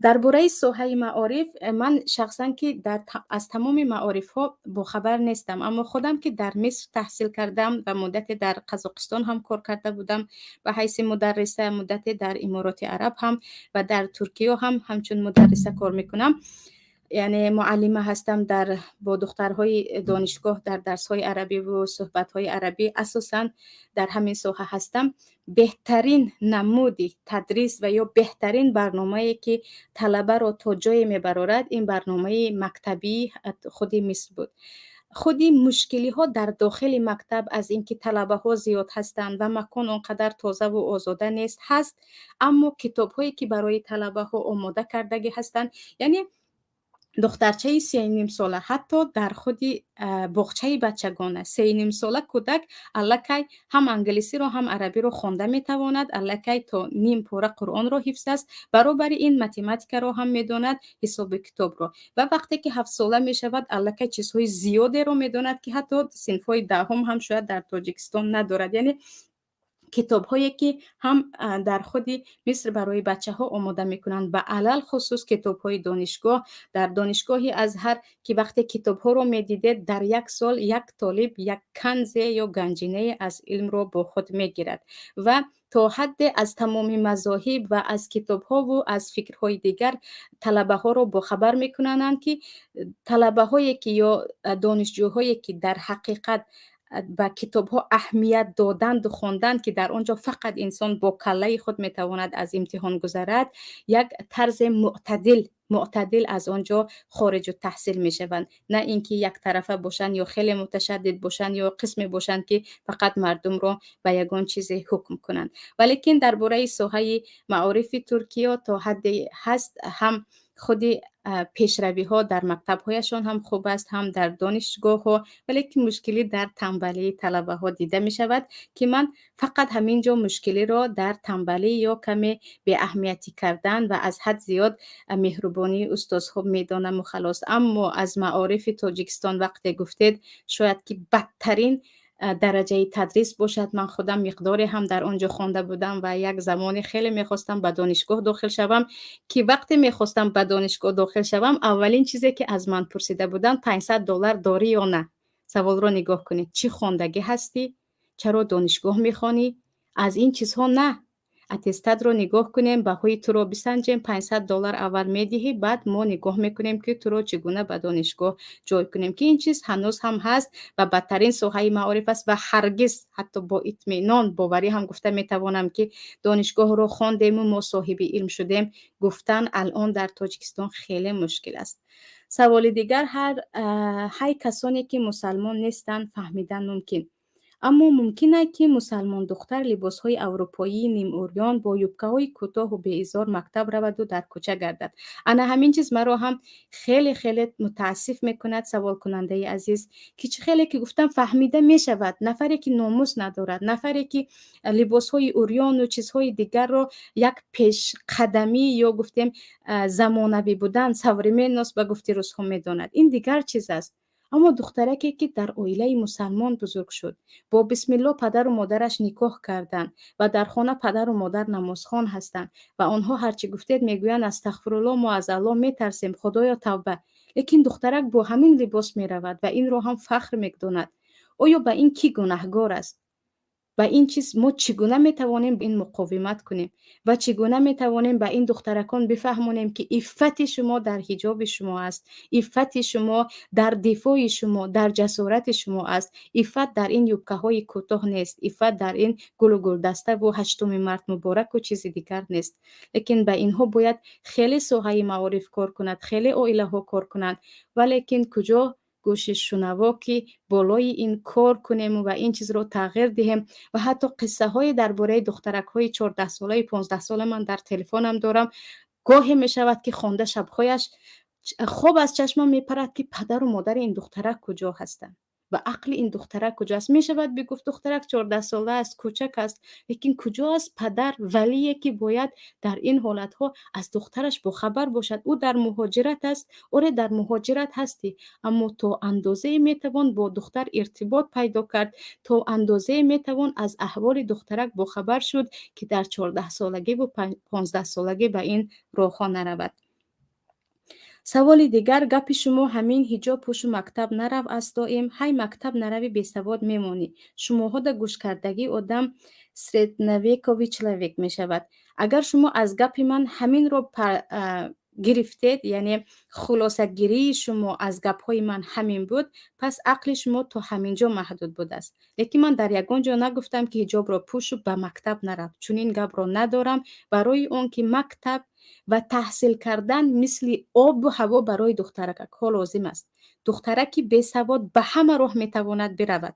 درباره ساحه معارف من شخصا که از تمام معارف ها با خبر نیستم، اما خودم که در مصر تحصیل کردم و مدت در قزاقستان هم کار کرده بودم به حیث مدرسه، مدت در امارات عرب هم و در ترکیه هم همچون مدرسه کار میکنم، یعنی معلمه هستم با دخترهای دانشگاه در درسهای عربی و صحبتهای عربی، اساساً در همین ساحه هستم. بهترین نمودی تدریس و یا بهترین برنامه‌ای که طلبه را تا جای میبرد این برنامه مکتبی خودی مصر بود. خودی مشکلی ها در داخل مکتب از اینکه طلبه ها زیاد هستند و مکان آنقدر تازه و آزاده نیست هست، اما کتاب هایی که برای طلبه ها آماده کردگی هستند، یعنی دخترچه 3.5 ساله حتی در خود باغچه بچگانه 3.5 ساله کودک الکی هم انگلیسی رو هم عربی رو خوانده میتواند، الکی تا نیم پاره قرآن رو حفظ است، برابر این متمتیک رو هم میداند، حساب کتاب رو. و وقتی که 7 ساله میشود الکی چیزهای زیاده رو میداند که حتی صنف‌های دهم هم شاید در تاجیکستان ندارد. یعنی کتاب هایی که هم در خود مصر برای بچه ها آماده میکنند و علل خصوص کتاب های دانشگاه. در دانشگاهی ازهر که وقتی کتاب ها رو میدیده در یک سال یک طالب یک کنز یا گنجینه از علم رو با خود میگیرد و تا حد از تمام مذاهب و از کتاب ها و از فکرهای دیگر طلبه ها رو با خبر میکنند که طلبه هایی که یا دانشجوهایی که در حقیقت به کتاب ها اهمیت دادند و خواندند که در آنجا فقط انسان با کله خود میتواند از امتحان گذرد، یک طرز معتدل از آنجا خارج التحصیل میشوند، نه اینکه یک طرفه باشند یا خیلی متشدد باشند یا قسمی باشند که فقط مردم را به یگان چیز حکم کنند. ولیکن درباره ساحه معارف ترکیه تا حدی هست، هم خود پیشروی ها در مکتب هایشان هم خوب است، هم در دانشگاه ها، ولیکن مشکلی در تنبلی طلبه ها دیده می شود که من فقط همینجا مشکلی را در تنبلی یا کمی به اهمیتی کردن و از حد زیاد مهربانی استادها می دانم و خلاص. اما از معارف تاجیکستان وقتی گفتید شاید که بدترین درجه تدریس باشد. من خودم مقداری هم در آنجا خوانده بودم و یک زمانی خیلی میخواستم به دانشگاه داخل شوم که وقتی میخواستم به دانشگاه داخل شوم اولین چیزی که از من پرسیده بودن $500 داری یا نه. سوال رو نگاه کنید، چی خواندگی هستی؟ چرا دانشگاه میخوانی؟ از این چیزها نه. اتستاد رو نگاه کنیم، بهای تو رو بسنجیم، $500 اول میدهی، بعد ما نگاه میکنیم که تو رو چگونه به دانشگاه جای کنیم، که این چیز هنوز هم هست و بدترین ساحه معارف است و هرگز حتی با اطمینان باوری هم گفته میتوانم که دانشگاه رو خواندیم و ما صاحب علم شدیم گفتن الان در تاجیکستان خیلی مشکل است. سوال دیگر، های کسانی که مسلمان نیستند فهمیدن ممکن، اما ممکنه که مسلمان دختر لباسهای اروپایی نیم اوریان با یوبکه‌های کوتاه و بی‌ازار مکتب رود و در کوچه گردد. انا همین چیز مرا هم خیلی خیلی متاسف میکند سوال کننده عزیز که چه خیلی که گفتم فهمیده میشود نفری که ناموس ندارد، نفری که لباسهای اوریان و چیزهای دیگر را یک پیش قدمی یا گفتیم زمانوی بودن سوریمه ناس به گفتی روزها میداند، این دیگر چیز است. اما دخترکی که در عائله مسلمان بزرگ شد، با بسم الله پدر و مادرش نکاح کردند و در خانه پدر و مادر نمازخوان هستند و آنها هرچی گفتید میگویند استغفرالله، ما از الله میترسیم، خدایا توبه، لیکن دخترک با همین لباس میرود و این را هم فخر میداند. آیا به این کی گناهگار است؟ و این چیز ما چگونه میتوانیم این مقاومت کنیم و چگونه میتوانیم به این دخترکان بفهمونیم که عفت شما در حجاب شما است، عفت شما در دفاع شما، در جسارت شما است، عفت در این یوبکه های کوتاه نیست، عفت در این گل و گلدسته و هشتم مرد مبارک و چیزی دیگر نیست. لیکن به اینها باید خیلی ساحه معارف کار کند، خیلی عائله ها کار کنند، ولیکن کجا گوش شنوا که بالای این کار کنیم و این چیز رو تغییر دهیم. و حتی قصه های درباره دخترک های 14 ساله 15 ساله من در تلفنم دارم، گاهی می شود که خوانده شبهایش خواب از چشمم می پرد که پدر و مادر این دخترک کجا هستند و عقل این دخترک کجاست. می شود بگفت دخترک 14 ساله است، کوچک است، لیکن کجاست پدر ولیه که باید در این حالت ها از دخترش باخبر باشد. او در مهاجرت است، اوره در مهاجرت هستی، اما تو اندازه می توان با دختر ارتباط پیدا کرد، تو اندازه می توان از احوال دخترک باخبر شد که در 14 سالگی و 15 سالگی به این راه ها نرود. سوال دیگر، گپ شما همین حجاب پوش مکتب نرو است دائم، های مکتب نروی بی سواد میمونی. شماها در گوش کردگی آدم سردنویکوی چلویک می شود. اگر شما از گپ من همین رو گرفتید، یعنی خلاصه گیری شما از گپ های من همین بود، پس عقل شما تا همینجا محدود بود است. لیکن من در یگان جا نگفتم که حجاب را پوش و به مکتب نرو، چون این گپ را ندارم. برای اون که مکتب و تحصیل کردن مثل آب و هوا برای دخترک ها لازم است. دخترکی بی سواد به همه راه میتواند برود،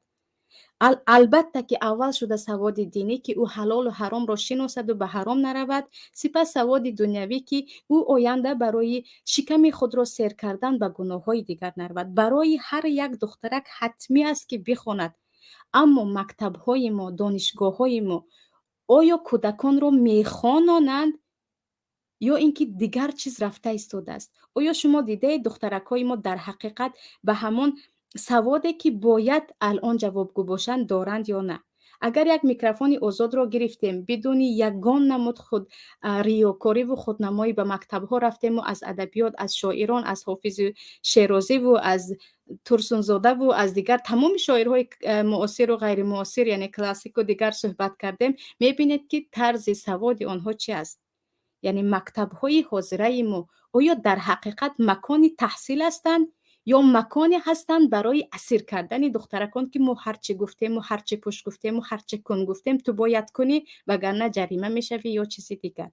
البته که اول شده سواد دینی که او حلال و حرام را شناسد و به حرام نرود، سپس سواد دنیوی که او آینده برای شکم خود را سیر کردن به گناه های دیگر نرود. برای هر یک دخترک حتمی است که بخواند، اما مکتب های ما، دانشگاه های ما آیا کودکان را میخوانند یا اینکه دیگر چیز رفته ایستاده است؟ آیا شما دیده دخترک های ما در حقیقت به همون سوادی که باید الان جوابگو باشند دارند یا نه؟ اگر یک میکروفون آزاد رو گرفتیم بدون یگان نمود خود ریاکاری و خودنمایی به مکتب ها رفتیم و از ادبیات، از شاعران، از حافظ شیرازی و از ترسونزاده و از دیگر تمام شاعرهای معاصر و غیر معاصر یعنی کلاسیک و دیگر صحبت کردیم، میبینید که طرز سواد آنها چی است. یعنی مکتب های حاضره ما آیا در حقیقت مکان تحصیل هستند یا مکانی هستند برای اسیر کردن دخترکان که ما هرچی گفتیم و هرچی پشت گفتیم و هرچی کن گفتیم تو باید کنی وگرنه جریمه میشوی یا چیزی دیگر.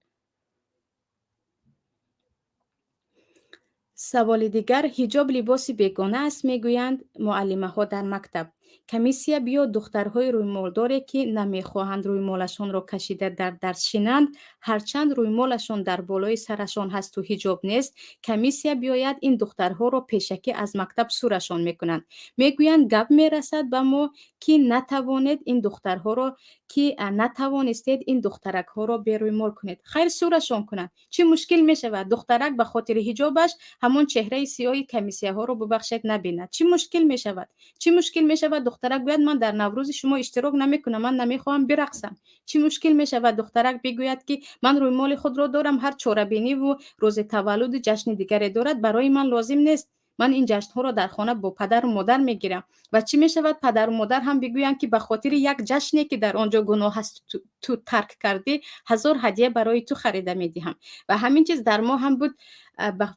سوال دیگر، حجاب لباس بیگانه است میگویند معلمه ها در مکتب. کمیسیا بیا دخترهای روی مالداری که نمیخواهند روی مالشان را کشیده در درس شینند، هرچند روی مالشان در بالای سرشان هست و حجاب نیست، کمیسیا بیاید این دخترها را پیشکی از مکتب سورشان میکنند. میگویند گپ میرسد به ما که نتوانید این دخترها را که نتوانستید این دخترک ها را به روی مال کنید. خیر سورشان کنند. چه مشکل می شود؟ دخترک به خاطر حجابش همون چهره سیاه کمیسیه ها رو ببخشید نبیند. چی مشکل می شود؟ چی مشکل می شود دخترک گوید من در نوروز شما اشتراک نمی کنم، من نمیخواهم برقصم؟ چی مشکل می شود دخترک بگوید که من روی مال خود را دارم، هر چهاره‌بینی و روز تولد جشن دیگری دارد برای من لازم نیست، من این جشن ها را در خانه با پدر و مادر میگیرم. و چی می شود پدر و مادر هم بگویند که به خاطر یک جشنی که در آنجا گناه هست تو ترک کردی 1000 هدیه برای تو خریده میدهم. و همین چیز در ما هم بود.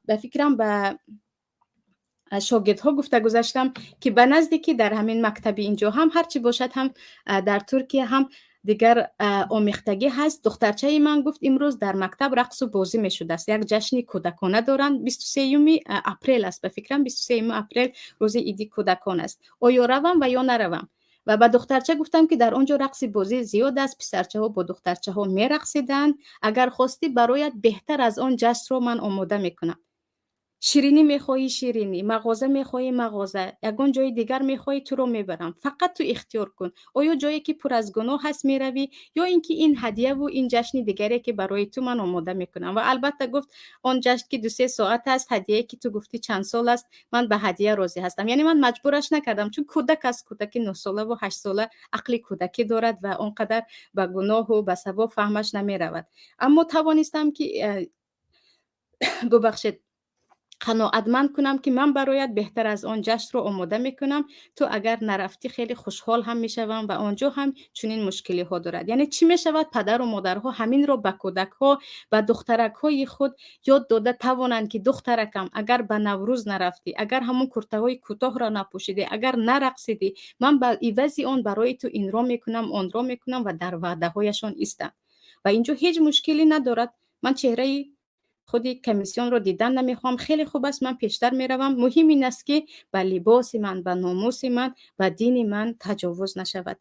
به فکرم به شاگردها گفته گذاشتم که به نزدیکی در همین مکتبی اینجا هم هرچی باشد هم در ترکیه هم دیگر آمیختگی هست. دخترچه من گفت امروز در مکتب رقص و بازی می شده است، یک جشن کودکانه دارند، 23 اپریل است، به فکرم 23 اپریل روز عید کودکان است، آیا روم و یا نروم؟ و به دخترچه گفتم که در آنجا رقص بازی زیاد است، پسرچه ها با دخترچه ها می رقصیدند، اگر خواستی برایت بهتر از آن جشن رو من آماده می کنم. شیرینی میخواهی شیرینی، مغازه میخواهی مغازه، یگان جای دیگر میخواهی تو رو میبرم، فقط تو اختیار کن، آیا جایی که پر از گناه هست میروی یا اینکه این هدیه و این جشن دیگری که برای تو من آماده میکنم. و البته گفت آن جشن که 2-3 ساعت است، هدیه که تو گفتی چند سال است، من به هدیه راضی هستم. یعنی من مجبورش نکردم چون کودک است، کودک 9 ساله و 8 ساله عقل کودکی دارد و آنقدر به گناه و به ثواب فهمش نمیرود. اما توانستم که ببخشید قناعتمند کنم که من برایت بهتر از آن جشن رو آماده میکنم، تو اگر نرفتی خیلی خوشحال هم میشوم و آنجا هم چنین مشکلی ها دارد. یعنی چی میشود پدر و مادرها همین رو به کودک ها و دخترک های خود یاد داده توانند که دخترکم اگر به نوروز نرفتی، اگر همون کرته های کوتاه را نپوشیدی، اگر نرقصیدی، من به عوض آن برای تو این را میکنم آن را میکنم و در وعده هایشان ایستم. و اینجا هیچ مشکلی ندارد. من چهره خودی کمیسیون رو دیدن نمیخوام، خیلی خوب است، من پیشتر میروم. مهم این است که به لباس من، به ناموس من و دین من تجاوز نشود.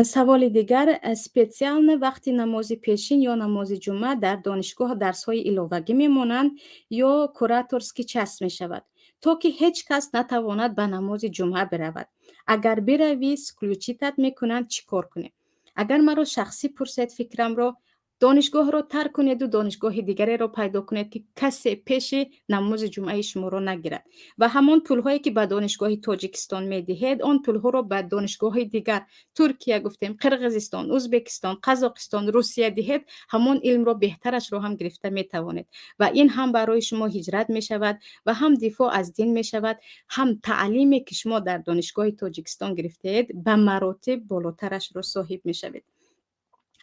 سوال دیگر، اسپیسیال وقتی نماز پیشین یا نماز جمعه در دانشگاه درس های علاوگی میمونند یا کوراتورسکی چسب می شود تا که هیچ کس نتواند به نماز جمعه برود. اگر بروی سکلوچیتت میکنند چی کار کنی؟ اگر مرا شخصی پرسید فکرم را دانشگاه را ترک کنید و دانشگاه دیگری را پیدا کنید که کسی پیش نماز جمعه شما را نگیرد و همان پولهایی که به دانشگاه تاجیکستان میدهید آن پولها را به دانشگاه دیگر ترکیه گفتیم، قرقیزستان، ازبکستان، قزاقستان، روسیه دهید، همون علم را بهترش را هم گرفته میتوانید و این هم برای شما هجرت می شود و هم دفاع از دین می شود، هم تعلیمی که شما در دانشگاه تاجیکستان گرفتید به مراتب بالاترش را صاحب می شوید.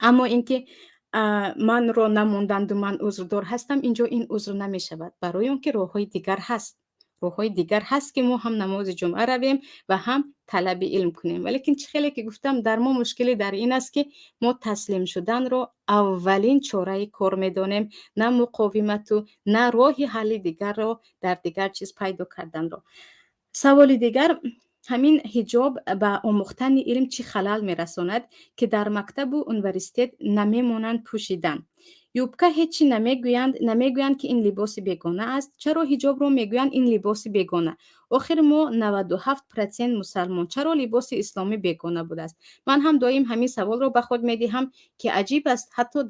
اما اینکه من رو نموندند و من عذردار هستم، اینجا این عذر نمی شود، برای اون که راههای دیگر هست، راههای دیگر هست که ما هم نماز جمعه رویم و هم طلب علم کنیم. ولیکن خیلی که گفتم در ما مشکلی در این است که ما تسلیم شدن رو اولین چاره کار میدانیم، نه مقاومت و نه راه حل دیگر رو در دیگر چیز پیدا کردن رو. سوال دیگر، همین حجاب به آموختن علم چی خلل میرساند که در مکتب و یونیورسیته نمیمونند پوشیدن؟ یوبکه هیچی نمیگویند که این لباس بیگانه است. چرا حجاب رو میگویند این لباس بیگانه؟ آخر ما 97% مسلمان، چرا لباس اسلامی بیگانه بوده است؟ من هم دایم همین سوال رو به خود میدهم که عجیب است، حتی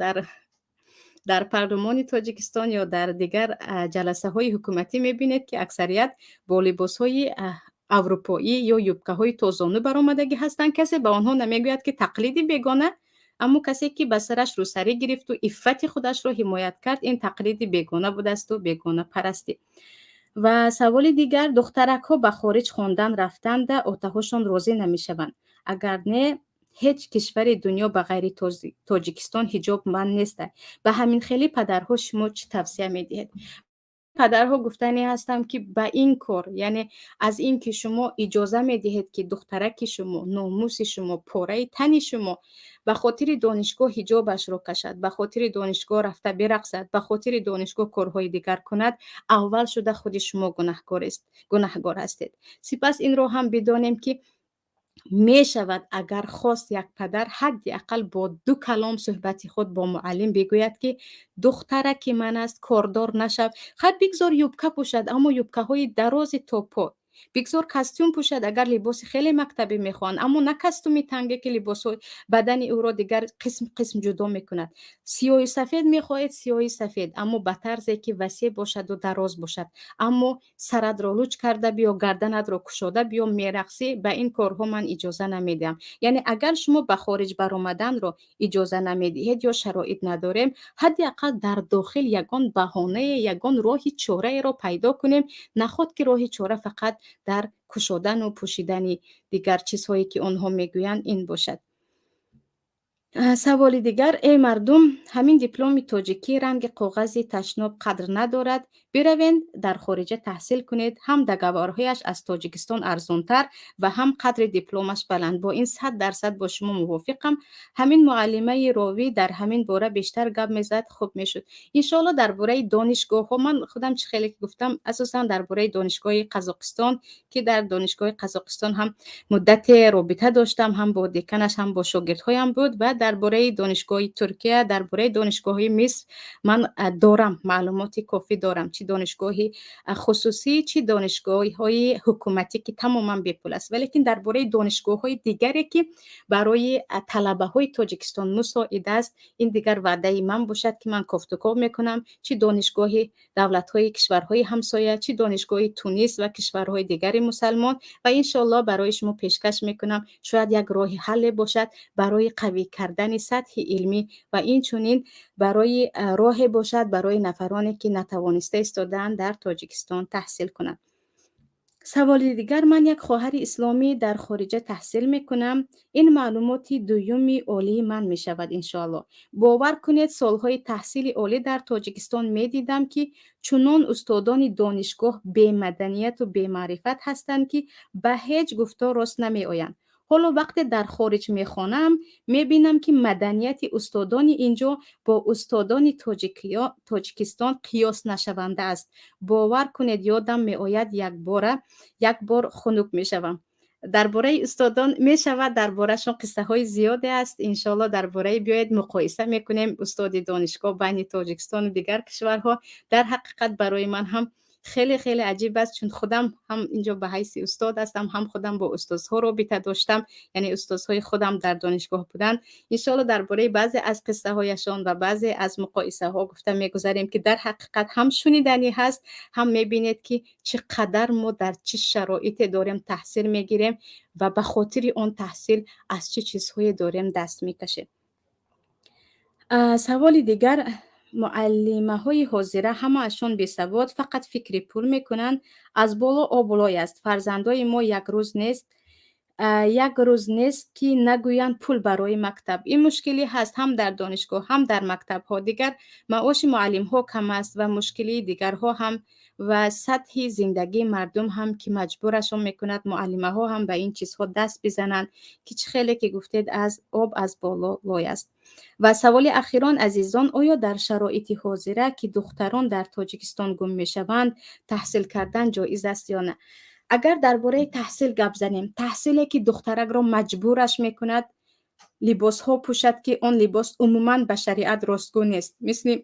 در پارلمان تاجیکستان یا در دیگر جلسه های حکومتی میبینید که اکثریت با لباس های اروپایی یا یوبکه‌های تازانو برآمدگی هستند. کسی به آنها نمیگوید که تقلید بیگانه، اما کسی که به سرش روسری گرفت و عفت خودش را حمایت کرد، این تقلید بیگانه بوده است و بیگانه پرستی. و سوال دیگر، دخترک ها به خارج خواندن رفتند، اتهاشان راضی نمیشوند. اگر نه، هیچ کشور دنیا به غیر تاجیکستان حجاب من نیست. به همین خیلی پدرها شما چه توصیه میدهید؟ پدرها گفتنی هستم که با این کار، یعنی از این که شما اجازه میدهید که دخترک شما، ناموس شما، پاره تن شما به خاطر دانشگاه حجابش رو کشد، به خاطر دانشگاه رفته برقصد، به خاطر دانشگاه کارهای دیگر کند، اول شده خود شما گناهگار هستید. سپس این رو هم بدانیم که می شود اگر خواست یک پدر حداقل با 2 کلام صحبت خود با معلم بگوید که دخترک من است، کاردار نشو. خب بگذار یوبکه پوشد، اما یوبکه های دراز تا پا. بگذار کاستوم پوشد اگر لباس خیلی مکتبی میخوان، اما نه کاستومی تنگه که لباس بدن او را دیگر قسم قسم جدا میکند. سیاه سفید میخواهید، سیاه سفید، اما به طرزی که وسیع باشد و دراز باشد. اما سرت را لوچ کرده بیا، گردنت را کشاده بیا میرقصی، به این کارها من اجازه نمیدم. یعنی اگر شما به خارج برآمدن را اجازه نمیدهید یا شرایط نداریم، حداقل در داخل یگان بهانه، یگان راه چاره را پیدا کنیم، نخود که راه چاره فقط در کشادن و پوشیدن دیگر چیزهایی که آنها میگویند این باشد. سوال دیگر، ای مردم، همین دیپلم تاجیکی رنگ کاغذ تشناب قدر ندارد، بروید در خارج تحصیل کنید، هم دگوارهایش از تاجیکستان ارزانتر و هم قدر دیپلمش بلند. با این 100% با شما موافقم. همین معلمه راوی در همین باره بیشتر گپ میزد خوب میشد. انشالله درباره دانشگاه ها، من خودم چه خیلی گفتم، اساسا درباره دانشگاه قزاقستان که در دانشگاه قزاقستان هم مدت رابطه داشتم، هم با دکانش هم با شاگردهایم بود. و درباره دانشگاه ترکیه، درباره دانشگاه مصر من دارم معلومات کافی دارم، چه دانشگاه خصوصی چه دانشگاه های حکومتی که تماما بی پول است. ولی درباره دانشگاه های دیگری که برای طلبه های تاجیکستان مساعد است، این دیگر وعده من باشد که من گفتگو میکنم، چه دانشگاه دولت های کشورهای همسایه، چه دانشگاه تونس و کشورهای دیگر مسلمان، و انشالله برای شما پیشکش میکنم شاید یک راه حل باشد برای قوی کردن سطح علمی و این چنین برای راه باشد برای نفرانی که نتوانسته استادن در تاجیکستان تحصیل کنند. سوال دیگر، من یک خواهر اسلامی در خارج تحصیل میکنم. این معلومات دومی عالی من میشود انشاءالله. باور کنید سالهای تحصیل عالی در تاجیکستان میدیدم که چنان استادان دانشگاه بی مدنیت و بی معرفت هستند که به هیچ گفتار راست نمی آیند. حالا وقتی در خارج میخوانم میبینم که مدنیت استادان اینجا با استادان تاجیکستان قیاس نشونده است. باور کنید یادم میآید یک بار خنک میشوم. درباره استادان میشود دربارهشون قصه های زیاده است. انشالله درباره بیاید مقایسه میکنیم استاد دانشگاه بین تاجیکستان و دیگر کشورها. در حقیقت برای من هم خیلی خیلی عجیب است، چون خودم هم اینجا به حیث استاد هستم، هم خودم با استادها رابطه داشتم، یعنی استادهای خودم در دانشگاه بودن. انشالله درباره بعضی از قصه هایشان و بعضی از مقایسه ها گفته میگذاریم که در حقیقت هم شنیدنی هست، هم میبینید که چقدر ما در چه شرایطی داریم تحصیل میگیریم و به خاطر آن تحصیل از چه چیزهایی داریم دست میکشیم. سوال دیگر، معلمه های حاضره همه اشون بی سواد، فقط فکر پول میکنن، از بالا آبولای است. فرزندای ما یک روز نیست که نگویند پول برای مکتب. این مشکلی هست هم در دانشگاه هم در مکتب ها. دیگر معاش معلم ها کم است و مشکلی دیگرها هم و سطح زندگی مردم هم که مجبورشون میکند معلمه ها هم به این چیزها دست بزنند که چه خیلی که گفتید از آب از بالا لای است. و سوال اخیران عزیزان، آیا در شرایط حاضره که دختران در تاجیکستان گم میشوند تحصیل کردن جایز است یا نه؟ اگر درباره تحصیل گپ زنیم، تحصیلی که دخترک را مجبورش میکند لباس ها پوشد که آن لباس عموما به شریعت راستگو نیست، مثل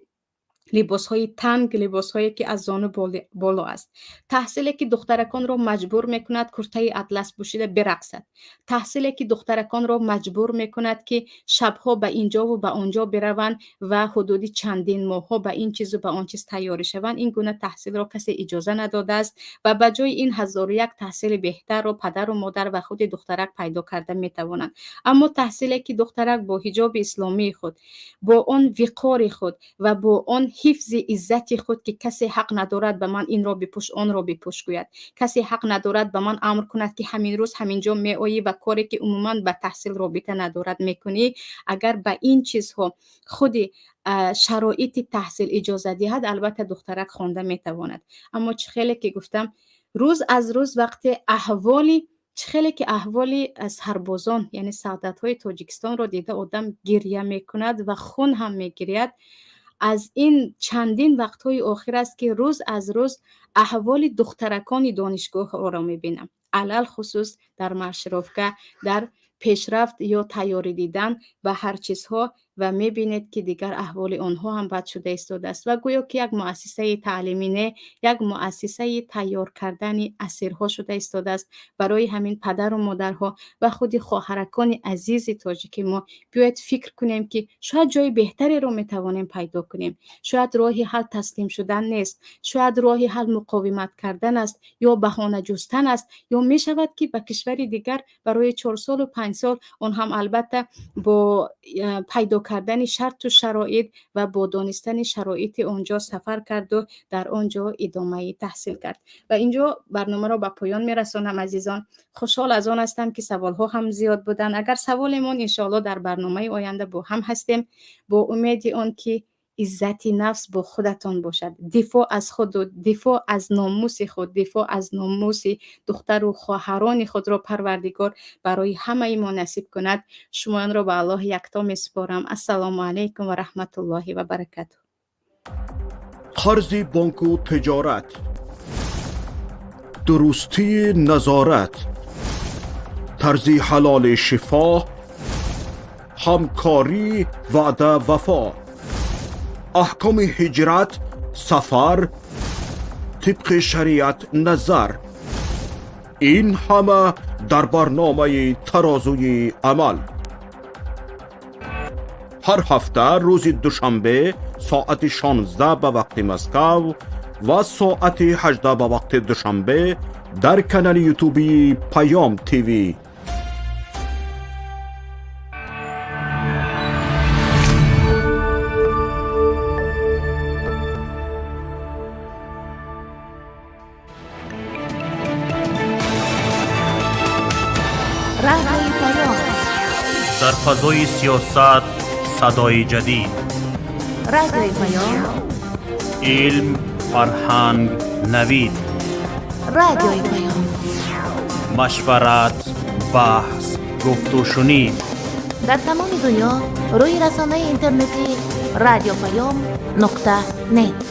لباس‌های تنگ، لباس‌هایی که از زانو بالا است. تحصیلی که دخترکان را مجبور می‌کند کرته اطلس پوشیده برقصد. تحصیلی که دخترکان را مجبور می‌کند که شب‌ها به اینجا و به آنجا بروند و حدودی چندین ماه‌ها به این چیز و به آن چیز تیاری شوند. این گونه تحصیل را کسی اجازه نداده است و به جای این 1001 تحصیل بهتر را پدر و مادر و خود دخترک پیدا کرده می‌توانند. اما تحصیلی که دخترک با حجاب اسلامی خود، با آن وقار خود و با آن حفظ عزت خود که کسی حق ندارد به من این را بپوش آن را بپوش گوید، کسی حق ندارد به من امر کند که همین روز همینجا میآیی و کاری که عموما به تحصیل رابطه ندارد میکنی. اگر به این چیزها خود شرایط تحصیل اجازه دهد البته دخترک خوانده میتواند. اما چه خیلی که گفتم روز از روز وقتی خیلی که احوالی سربازان یعنی سعادت های تاجیکستان را دیده آدم گریه میکند و خون هم میگیرد. از این چندین وقت‌های آخر است که روز از روز احوال دخترکان دانشگاه را می‌بینم، علل خصوص در مشرفکه، در پیشرفت یا تیاری دیدن و هر چیزها و می‌بینید که دیگر احوال آنها هم بد شده ایستاده است و گویا که یک مؤسسه تعلیمی نه، یک مؤسسه تیار کردن اسیرها شده ایستاده است. برای همین پدر و مادرها و خود خواهرکان عزیز تاجیک ما بیاید فکر کنیم که شاید جای بهتری رو میتوانیم پیدا کنیم. شاید راهی حل تسلیم شدن نیست، شاید راهی حل مقاومت کردن است یا بهانه جستن است، یا می شود که به کشوری دیگر برای 4 سال و 5 سال اون هم البته با پیدا کردن شرط و شرایط و با دانستن شرایط اونجا سفر کرد و در آنجا ادامه تحصیل کرد. و اینجا برنامه را به پایان میرسانم عزیزان. خوشحال از آن هستم که سوال ها هم زیاد بودن. اگر سوالمون انشاءالله در برنامه آینده با هم هستیم، با امید آن که عزت نفس با خودتان باشد، دفاع از خود و دفاع از ناموس خود، دفاع از ناموس دختر و خواهران خود را پروردگار برای همه ما نصیب کند. شما را به الله یکتا میسپارم. السلام علیکم و رحمت الله و برکاته. قرض بانک و تجارت، درستی نظارت، طرز حلال شفا، همکاری وعده وفا، احکام هجرت سفر طبق شریعت نظر، این همه در برنامه ترازوی عمل. هر هفته روز دوشنبه ساعت 16 به وقت مسکو و ساعت 18 به وقت دوشنبه در کانال یوتیوبی پیام تیوی. رادیوی پیام، در فضای سیاست صدای جدید، رادیوی پیام، علم، فرهنگ، نوید، رادیوی پیام، مشورت، بحث، گفت و شنید در تمام دنیا روی رسانه اینترنتی رادیو پیام نقطه نت.